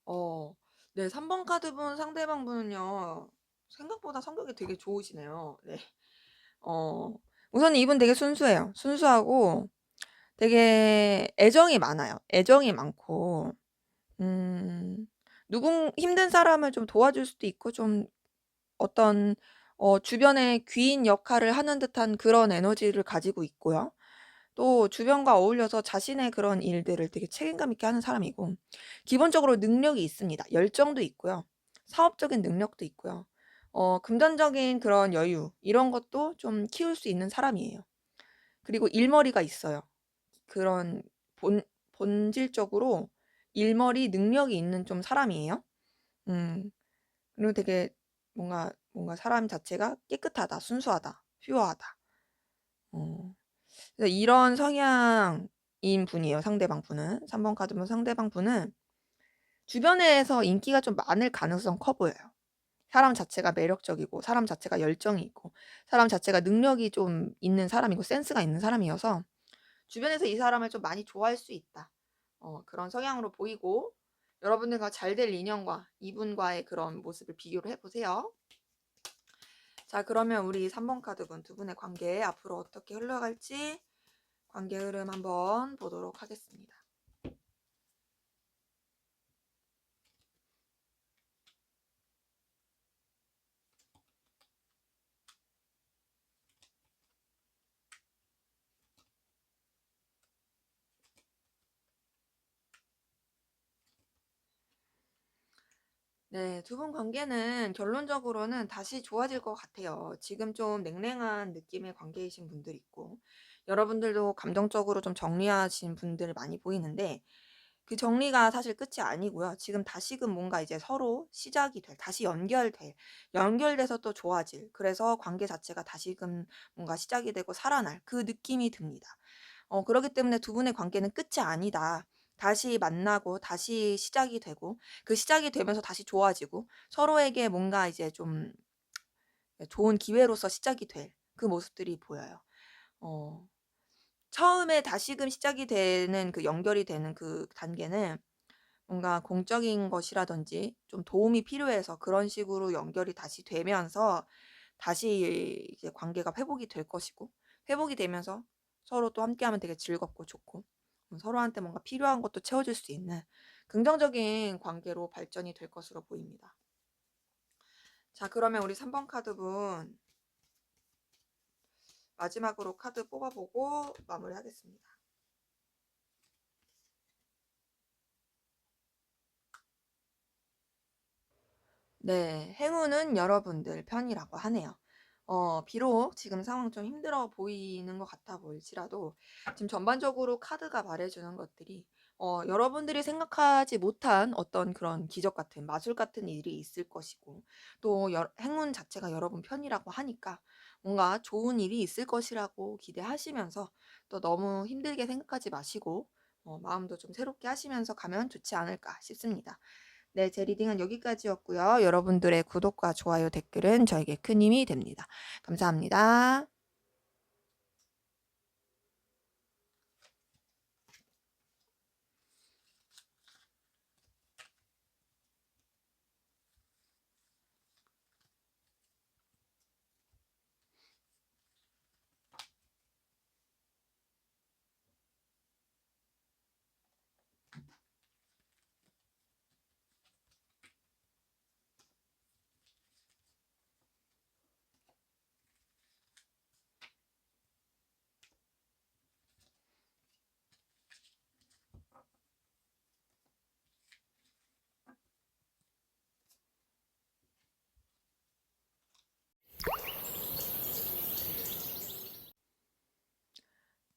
어 네, 3번 카드분 상대방분은요, 생각보다 성격이 되게 좋으시네요. 네. 어 우선 이분 되게 순수해요. 순수하고 되게 애정이 많아요. 애정이 많고 누군 힘든 사람을 좀 도와줄 수도 있고, 좀 어떤 주변의 귀인 역할을 하는 듯한 그런 에너지를 가지고 있고요. 또 주변과 어울려서 자신의 그런 일들을 되게 책임감 있게 하는 사람이고, 기본적으로 능력이 있습니다. 열정도 있고요. 사업적인 능력도 있고요. 금전적인 그런 여유 이런 것도 좀 키울 수 있는 사람이에요. 그리고 일머리가 있어요. 그런 본 본질적으로 일머리 능력이 있는 좀 사람이에요. 음. 그리고 되게 뭔가 사람 자체가 깨끗하다, 순수하다, 퓨어하다. 어. 그래서 이런 성향인 분이에요, 상대방 분은. 3번 카드면 상대방 분은 주변에서 인기가 좀 많을 가능성 커 보여요. 사람 자체가 매력적이고, 사람 자체가 열정이 있고, 사람 자체가 능력이 좀 있는 사람이고, 센스가 있는 사람이어서 주변에서 이 사람을 좀 많이 좋아할 수 있다. 그런 성향으로 보이고, 여러분들과 잘 될 인연과 이분과의 그런 모습을 비교를 해 보세요. 자, 그러면 우리 3번 카드분 두 분의 관계 앞으로 어떻게 흘러갈지 관계 흐름 한번 보도록 하겠습니다. 네, 두 분 관계는 결론적으로는 다시 좋아질 것 같아요. 지금 좀 냉랭한 느낌의 관계이신 분들 있고, 여러분들도 감정적으로 좀 정리하신 분들 많이 보이는데, 그 정리가 사실 끝이 아니고요. 지금 다시금 뭔가 이제 서로 시작이 될, 다시 연결돼서 또 좋아질, 그래서 관계 자체가 다시금 뭔가 시작이 되고 살아날 그 느낌이 듭니다. 그렇기 때문에 두 분의 관계는 끝이 아니다. 다시 만나고 다시 시작이 되고, 그 시작이 되면서 다시 좋아지고, 서로에게 뭔가 이제 좀 좋은 기회로서 시작이 될 그 모습들이 보여요. 어 처음에 다시금 시작이 되는, 그 연결이 되는 그 단계는 뭔가 공적인 것이라든지 좀 도움이 필요해서 그런 식으로 연결이 다시 되면서 다시 이제 관계가 회복이 될 것이고, 회복이 되면서 서로 또 함께하면 되게 즐겁고 좋고, 서로한테 뭔가 필요한 것도 채워줄 수 있는 긍정적인 관계로 발전이 될 것으로 보입니다. 자, 그러면 우리 3번 카드분 마지막으로 카드 뽑아보고 마무리하겠습니다. 네, 행운은 여러분들 편이라고 하네요. 비록 지금 상황 좀 힘들어 보이는 것 같아 보일지라도, 지금 전반적으로 카드가 말해주는 것들이 여러분들이 생각하지 못한 어떤 그런 기적 같은, 마술 같은 일이 있을 것이고, 또 행운 자체가 여러분 편이라고 하니까 뭔가 좋은 일이 있을 것이라고 기대하시면서, 또 너무 힘들게 생각하지 마시고 마음도 좀 새롭게 하시면서 가면 좋지 않을까 싶습니다. 네, 제 리딩은 여기까지였고요. 여러분들의 구독과 좋아요, 댓글은 저에게 큰 힘이 됩니다. 감사합니다.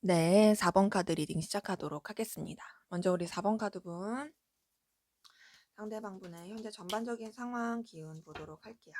네, 4번 카드 리딩 시작하도록 하겠습니다. 먼저 우리 4번 카드분, 상대방분의 현재 전반적인 상황 기운 보도록 할게요.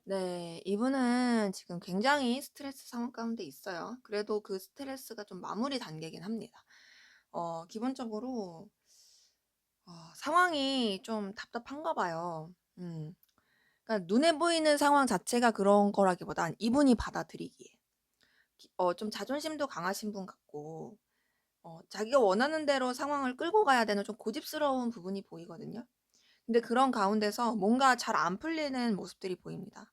네. 이분은 지금 굉장히 스트레스 상황 가운데 있어요. 그래도 그 스트레스가 좀 마무리 단계긴 합니다. 기본적으로 상황이 좀 답답한가 봐요. 그러니까 눈에 보이는 상황 자체가 그런 거라기보단 이분이 받아들이기에 좀 자존심도 강하신 분 같고 자기가 원하는 대로 상황을 끌고 가야 되는 좀 고집스러운 부분이 보이거든요. 근데 그런 가운데서 뭔가 잘 안 풀리는 모습들이 보입니다.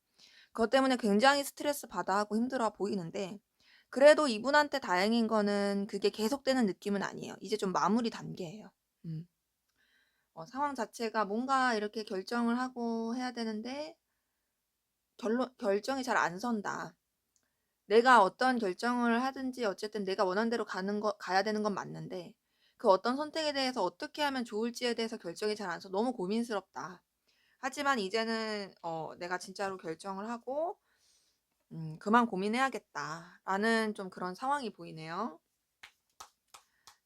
그것 때문에 굉장히 스트레스 받아 하고 힘들어 보이는데 그래도 이분한테 다행인 거는 그게 계속되는 느낌은 아니에요. 이제 좀 마무리 단계예요. 음. 상황 자체가 뭔가 이렇게 결정을 하고 해야 되는데 결정이 잘 안 선다. 내가 어떤 결정을 하든지 어쨌든 내가 원하는 대로 가야 되는 건 맞는데 그 어떤 선택에 대해서 어떻게 하면 좋을지에 대해서 결정이 잘 안 서서 너무 고민스럽다. 하지만 이제는 내가 진짜로 결정을 하고 '그만 고민해야겠다.'라는 좀 그런 상황이 보이네요.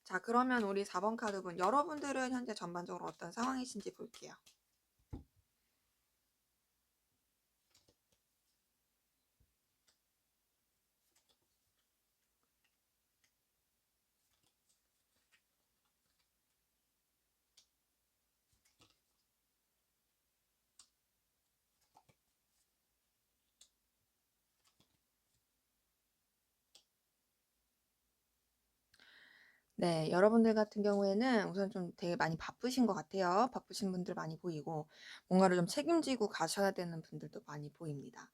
자, 그러면 우리 4번 카드분, 여러분들은 현재 전반적으로 어떤 상황이신지 볼게요. 네. 여러분들 같은 경우에는 우선 좀 되게 많이 바쁘신 것 같아요. 바쁘신 분들 많이 보이고 뭔가를 좀 책임지고 가셔야 되는 분들도 많이 보입니다.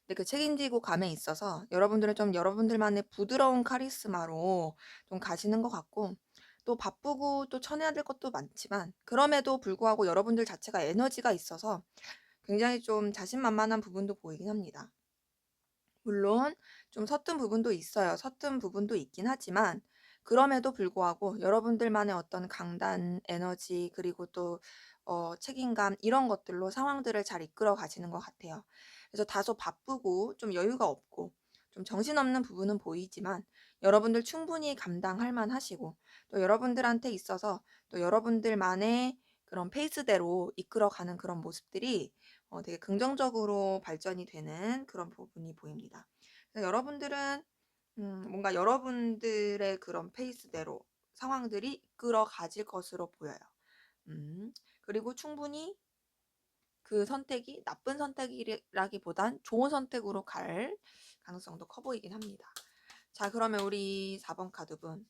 근데 그 책임지고 감에 있어서 여러분들은 좀 여러분들만의 부드러운 카리스마로 좀 가시는 것 같고 또 바쁘고 또 쳐내야 될 것도 많지만 그럼에도 불구하고 여러분들 자체가 에너지가 있어서 굉장히 좀 자신만만한 부분도 보이긴 합니다. 물론 좀 서툰 부분도 있어요. 서툰 부분도 있긴 하지만 그럼에도 불구하고 여러분들만의 어떤 강단, 에너지 그리고 또 책임감 이런 것들로 상황들을 잘 이끌어 가시는 것 같아요. 그래서 다소 바쁘고 좀 여유가 없고 좀 정신없는 부분은 보이지만 여러분들 충분히 감당할 만하시고 또 여러분들한테 있어서 또 여러분들만의 그런 페이스대로 이끌어가는 그런 모습들이 되게 긍정적으로 발전이 되는 그런 부분이 보입니다. 그래서 여러분들은 뭔가 여러분들의 그런 페이스대로 상황들이 이끌어 가질 것으로 보여요. 그리고 충분히 그 선택이 나쁜 선택이라기보단 좋은 선택으로 갈 가능성도 커 보이긴 합니다. 자, 그러면 우리 4번 카드분,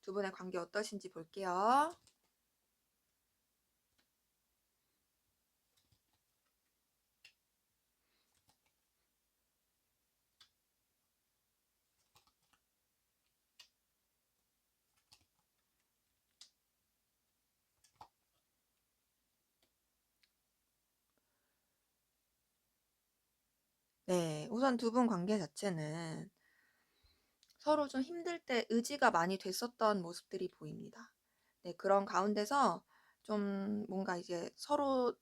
두 분의 관계 어떠신지 볼게요. 네. 우선 두 분 관계 자체는 서로 좀 힘들 때 의지가 많이 됐었던 모습들이 보입니다. 네, 그런 가운데서 좀 뭔가 이제 서로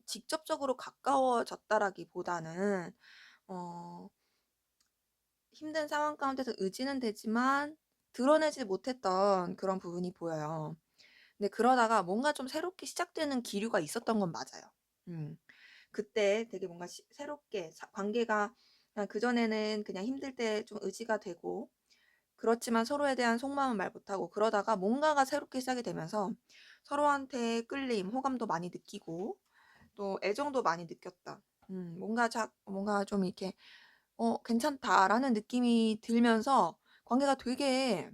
직접적으로 가까워졌다라기보다는 어 힘든 상황 가운데서 의지는 되지만 드러내지 못했던 그런 부분이 보여요. 근데 그러다가 뭔가 좀 새롭게 시작되는 기류가 있었던 건 맞아요. 음. 그때 되게 뭔가 새롭게 관계가 그냥 그전에는 그냥 힘들 때 좀 의지가 되고 그렇지만 서로에 대한 속마음은 말 못하고 그러다가 뭔가가 새롭게 시작이 되면서 서로한테 끌림, 호감도 많이 느끼고 또 애정도 많이 느꼈다. 뭔가 좀 이렇게 '괜찮다.'라는 느낌이 들면서 관계가 되게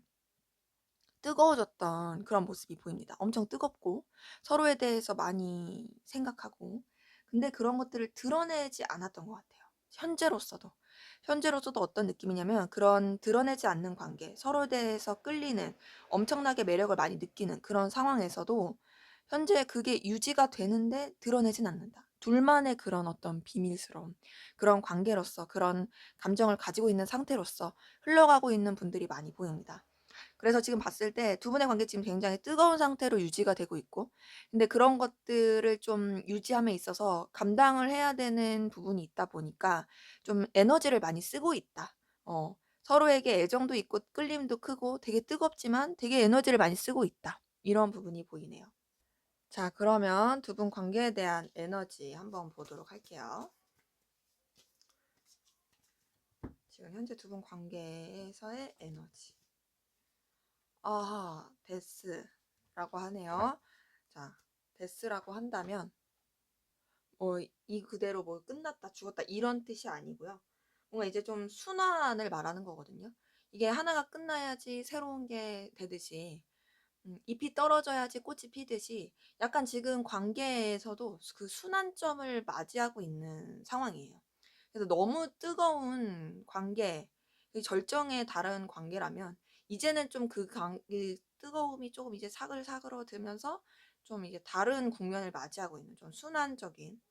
뜨거워졌던 그런 모습이 보입니다. 엄청 뜨겁고 서로에 대해서 많이 생각하고 근데 그런 것들을 드러내지 않았던 것 같아요. 현재로서도. 현재로서도 어떤 느낌이냐면 그런 드러내지 않는 관계, 서로에 대해서 끌리는 엄청나게 매력을 많이 느끼는 그런 상황에서도 현재 그게 유지가 되는데 드러내진 않는다. 둘만의 그런 어떤 비밀스러운 그런 관계로서 그런 감정을 가지고 있는 상태로서 흘러가고 있는 분들이 많이 보입니다. 그래서 지금 봤을 때 두 분의 관계 지금 굉장히 뜨거운 상태로 유지가 되고 있고 근데 그런 것들을 좀 유지함에 있어서 감당을 해야 되는 부분이 있다 보니까 좀 에너지를 많이 쓰고 있다. 서로에게 애정도 있고 끌림도 크고 되게 뜨겁지만 되게 에너지를 많이 쓰고 있다. 이런 부분이 보이네요. 자, 그러면 두 분 관계에 대한 에너지 한번 보도록 할게요. 지금 현재 두 분 관계에서의 에너지. 아하, 데스라고 하네요. 자, 데스라고 한다면 이 그대로 뭐 끝났다, 죽었다 이런 뜻이 아니고요. 뭔가 이제 좀 순환을 말하는 거거든요. 이게 하나가 끝나야지 새로운 게 되듯이 잎이 떨어져야지 꽃이 피듯이 약간 지금 관계에서도 그 순환점을 맞이하고 있는 상황이에요. 그래서 너무 뜨거운 관계, 그 절정에 달한 관계라면 이제는 좀 그 뜨거움이 조금 이제 사글사글어들면서 좀 이제 다른 국면을 맞이하고 있는 좀 순환적인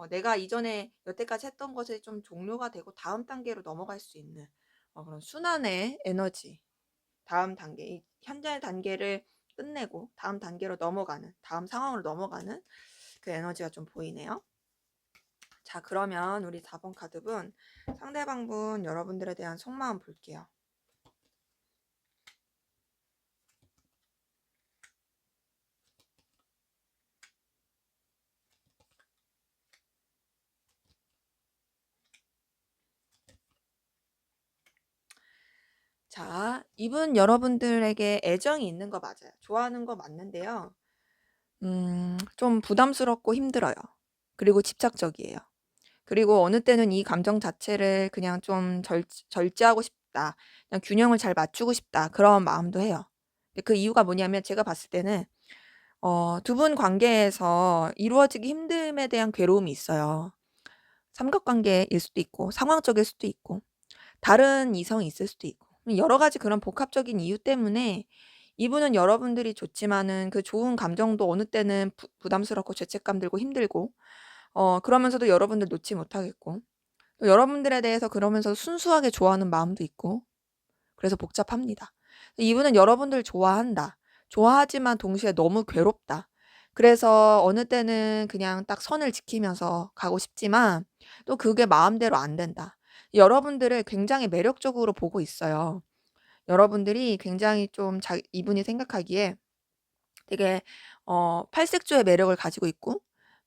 내가 이전에 여태까지 했던 것에 좀 종료가 되고 다음 단계로 넘어갈 수 있는 그런 순환의 에너지. 다음 단계, 이 현재 단계를 끝내고 다음 단계로 넘어가는, 다음 상황으로 넘어가는 그 에너지가 좀 보이네요. 자, 그러면 우리 4번 카드분, 상대방분 여러분들에 대한 속마음 볼게요. 자, 이분 여러분들에게 애정이 있는 거 맞아요. 좋아하는 거 맞는데요. 좀 부담스럽고 힘들어요. 그리고 집착적이에요. 그리고 어느 때는 이 감정 자체를 그냥 좀 절제하고 싶다. 그냥 균형을 잘 맞추고 싶다. 그런 마음도 해요. 그 이유가 뭐냐면 제가 봤을 때는 두 분 관계에서 이루어지기 힘듦에 대한 괴로움이 있어요. 삼각관계일 수도 있고 상황적일 수도 있고 다른 이성이 있을 수도 있고 여러 가지 그런 복합적인 이유 때문에 이분은 여러분들이 좋지만은 그 좋은 감정도 어느 때는 부담스럽고 죄책감 들고 힘들고 그러면서도 여러분들 놓지 못하겠고 또 여러분들에 대해서 그러면서 순수하게 좋아하는 마음도 있고 그래서 복잡합니다. 이분은 여러분들 좋아한다. 좋아하지만 동시에 너무 괴롭다. 그래서 어느 때는 그냥 딱 선을 지키면서 가고 싶지만 또 그게 마음대로 안 된다. 여러분들을 굉장히 매력적으로 보고 있어요. 여러분들이 굉장히 좀 이분이 생각하기에 되게 팔색조의 매력을 가지고 있고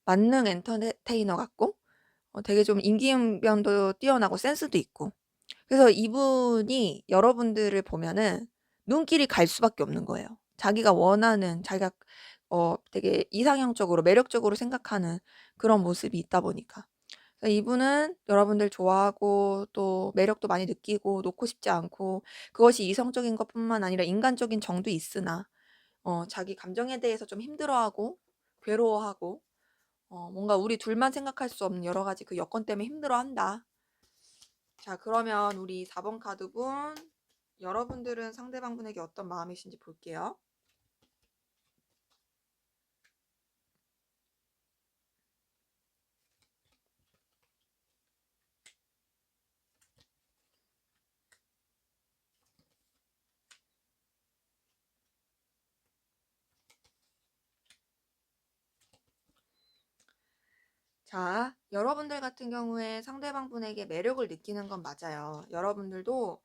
만능 엔터테이너 같고 되게 좀 임기응변도 뛰어나고 센스도 있고 그래서 이분이 여러분들을 보면은 눈길이 갈 수밖에 없는 거예요. 자기가 원하는 자기가 되게 이상형적으로 매력적으로 생각하는 그런 모습이 있다 보니까. 그래서 이분은 여러분들 좋아하고 또 매력도 많이 느끼고 놓고 싶지 않고 그것이 이성적인 것뿐만 아니라 인간적인 정도 있으나 자기 감정에 대해서 좀 힘들어하고 괴로워하고 뭔가 우리 둘만 생각할 수 없는 여러 가지 그 여건 때문에 힘들어한다. 자, 그러면 우리 4번 카드분, 여러분들은 상대방분에게 어떤 마음이신지 볼게요. 자, 여러분들 같은 경우에 상대방분에게 매력을 느끼는 건 맞아요. 여러분들도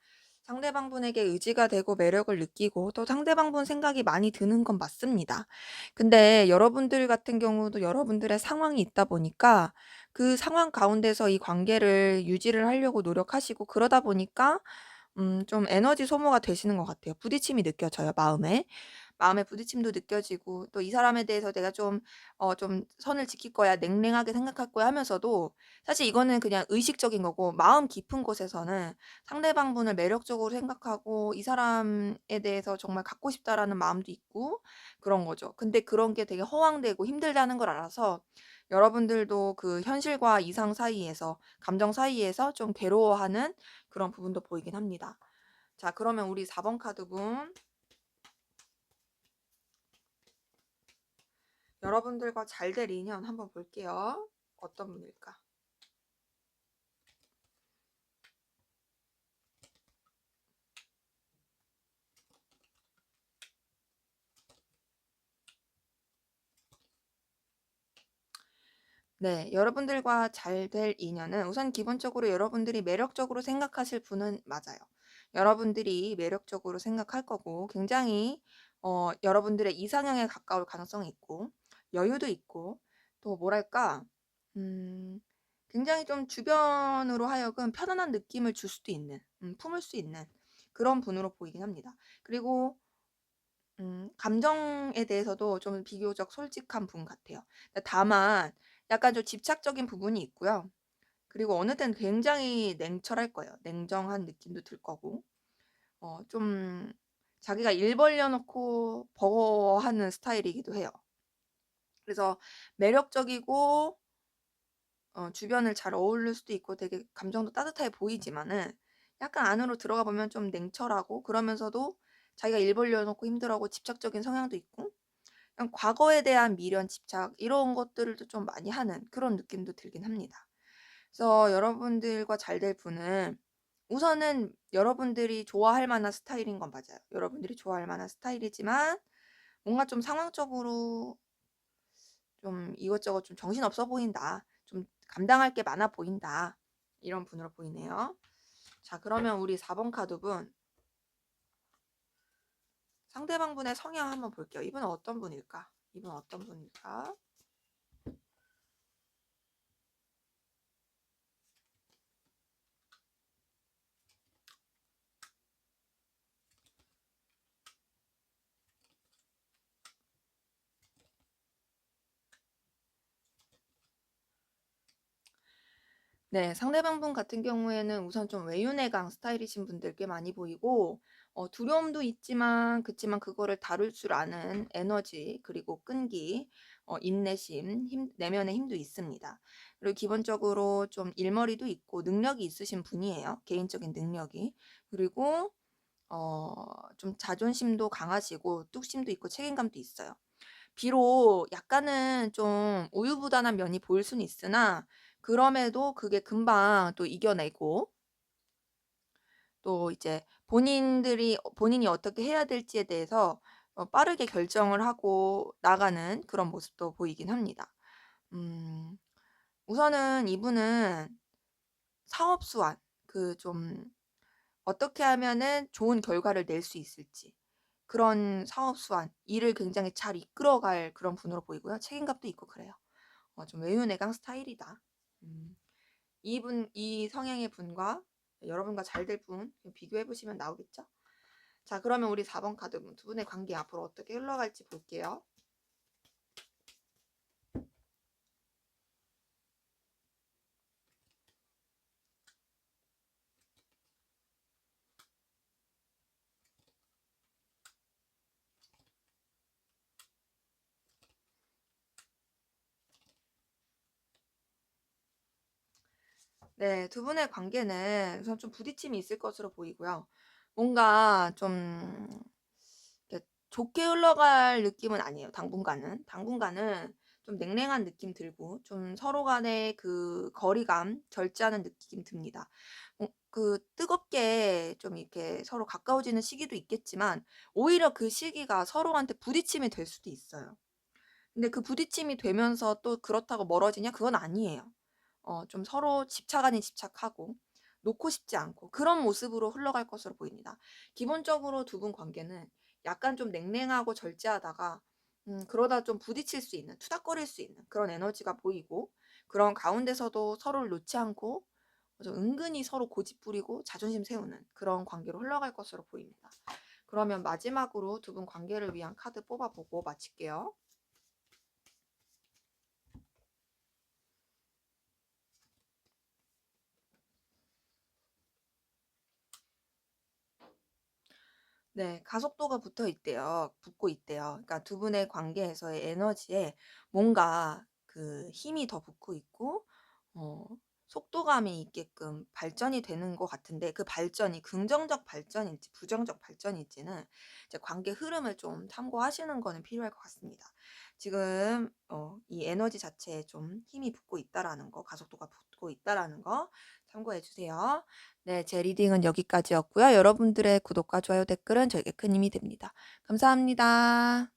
상대방분에게 의지가 되고 매력을 느끼고 또 상대방분 생각이 많이 드는 건 맞습니다. 근데 여러분들 같은 경우도 여러분들의 상황이 있다 보니까 그 상황 가운데서 이 관계를 유지를 하려고 노력하시고 그러다 보니까 좀 에너지 소모가 되시는 것 같아요. 부딪힘이 느껴져요, 마음에. 마음의 부딪힘도 느껴지고 또 이 사람에 대해서 내가 좀 선을 지킬 거야, 냉랭하게 생각할 거야 하면서도 사실 이거는 그냥 의식적인 거고 마음 깊은 곳에서는 상대방분을 매력적으로 생각하고 이 사람에 대해서 정말 갖고 싶다라는 마음도 있고 그런 거죠. 근데 그런 게 되게 허황되고 힘들다는 걸 알아서 여러분들도 그 현실과 이상 사이에서 감정 사이에서 좀 괴로워하는 그런 부분도 보이긴 합니다. 자, 그러면 우리 4번 카드분 여러분들과 잘 될 인연 한번 볼게요. 어떤 분일까? 네, 여러분들과 잘 될 인연은 우선 기본적으로 여러분들이 매력적으로 생각하실 분은 맞아요. 여러분들이 매력적으로 생각할 거고 굉장히 여러분들의 이상형에 가까울 가능성이 있고 여유도 있고 또 뭐랄까 굉장히 좀 주변으로 하여금 편안한 느낌을 줄 수도 있는 품을 수 있는 그런 분으로 보이긴 합니다. 그리고 감정에 대해서도 좀 비교적 솔직한 분 같아요. 다만 약간 좀 집착적인 부분이 있고요. 그리고 어느 때는 굉장히 냉철할 거예요. 냉정한 느낌도 들 거고. 좀 자기가 일 벌려 놓고 버거워하는 스타일이기도 해요. 그래서 매력적이고 주변을 잘 어울릴 수도 있고 되게 감정도 따뜻해 보이지만은 약간 안으로 들어가 보면 좀 냉철하고 그러면서도 자기가 일 벌려 놓고 힘들어하고 집착적인 성향도 있고 그냥 과거에 대한 미련, 집착 이런 것들도 좀 많이 하는 그런 느낌도 들긴 합니다. 그래서 여러분들과 잘 될 분은 우선은 여러분들이 좋아할 만한 스타일인 건 맞아요. 여러분들이 좋아할 만한 스타일이지만 뭔가 좀 상황적으로 좀 이것저것 좀 정신없어 보인다. 좀 감당할 게 많아 보인다. 이런 분으로 보이네요. 자, 그러면 우리 4번 카드분 상대방 분의 성향 한번 볼게요. 이분은 어떤 분일까? 이분은 어떤 분일까? 네, 상대방 분 같은 경우에는 우선 좀 외유내강 스타일이신 분들 꽤 많이 보이고, 두려움도 있지만, 그치만 그거를 다룰 줄 아는 에너지, 그리고 끈기, 인내심, 내면의 힘도 있습니다. 그리고 기본적으로 좀 일머리도 있고, 능력이 있으신 분이에요. 개인적인 능력이. 그리고, 좀 자존심도 강하시고, 뚝심도 있고, 책임감도 있어요. 비록 약간은 좀 우유부단한 면이 보일 수는 있으나 그럼에도 그게 금방 또 이겨내고 또 이제 본인이 어떻게 해야 될지에 대해서 빠르게 결정을 하고 나가는 그런 모습도 보이긴 합니다. 음, 우선은 이분은 사업 수완, 그 좀 어떻게 하면은 좋은 결과를 낼 수 있을지 그런 사업 수완, 일을 굉장히 잘 이끌어갈 그런 분으로 보이고요. 책임감도 있고 그래요. 좀 외유내강 스타일이다. 음, 이 성향의 분과 여러분과 잘 될 분 비교해 보시면 나오겠죠? 자, 그러면 우리 4번 카드 두 분의 관계 앞으로 어떻게 흘러갈지 볼게요. 네, 두 분의 관계는 우선 좀 부딪힘이 있을 것으로 보이고요. 뭔가 좀 이렇게 좋게 흘러갈 느낌은 아니에요. 당분간은. 당분간은 좀 냉랭한 느낌 들고 좀 서로 간의 그 거리감 절제하는 느낌 듭니다. 그 뜨겁게 좀 이렇게 서로 가까워지는 시기도 있겠지만 오히려 그 시기가 서로한테 부딪힘이 될 수도 있어요. 근데 그 부딪힘이 되면서 또 그렇다고 멀어지냐? 그건 아니에요. 좀 서로 집착 아닌 집착하고 놓고 싶지 않고 그런 모습으로 흘러갈 것으로 보입니다. 기본적으로 두 분 관계는 약간 좀 냉랭하고 절제하다가 그러다 좀 부딪힐 수 있는, 투닥거릴 수 있는 그런 에너지가 보이고 그런 가운데서도 서로를 놓지 않고 좀 은근히 서로 고집 부리고 자존심 세우는 그런 관계로 흘러갈 것으로 보입니다. 그러면 마지막으로 두 분 관계를 위한 카드 뽑아보고 마칠게요. 네. 가속도가 붙고 있대요. 그러니까 두 분의 관계에서의 에너지에 뭔가 그 힘이 더 붙고 있고 어 속도감이 있게끔 발전이 되는 것 같은데 그 발전이 긍정적 발전일지 부정적 발전일지는 이제 관계 흐름을 좀 참고하시는 거는 필요할 것 같습니다. 지금 이 에너지 자체에 좀 힘이 붙고 있다라는 거, 가속도가 붙고 있다라는 거 참고해 주세요. 네, 제 리딩은 여기까지였고요. 여러분들의 구독과 좋아요, 댓글은 저에게 큰 힘이 됩니다. 감사합니다.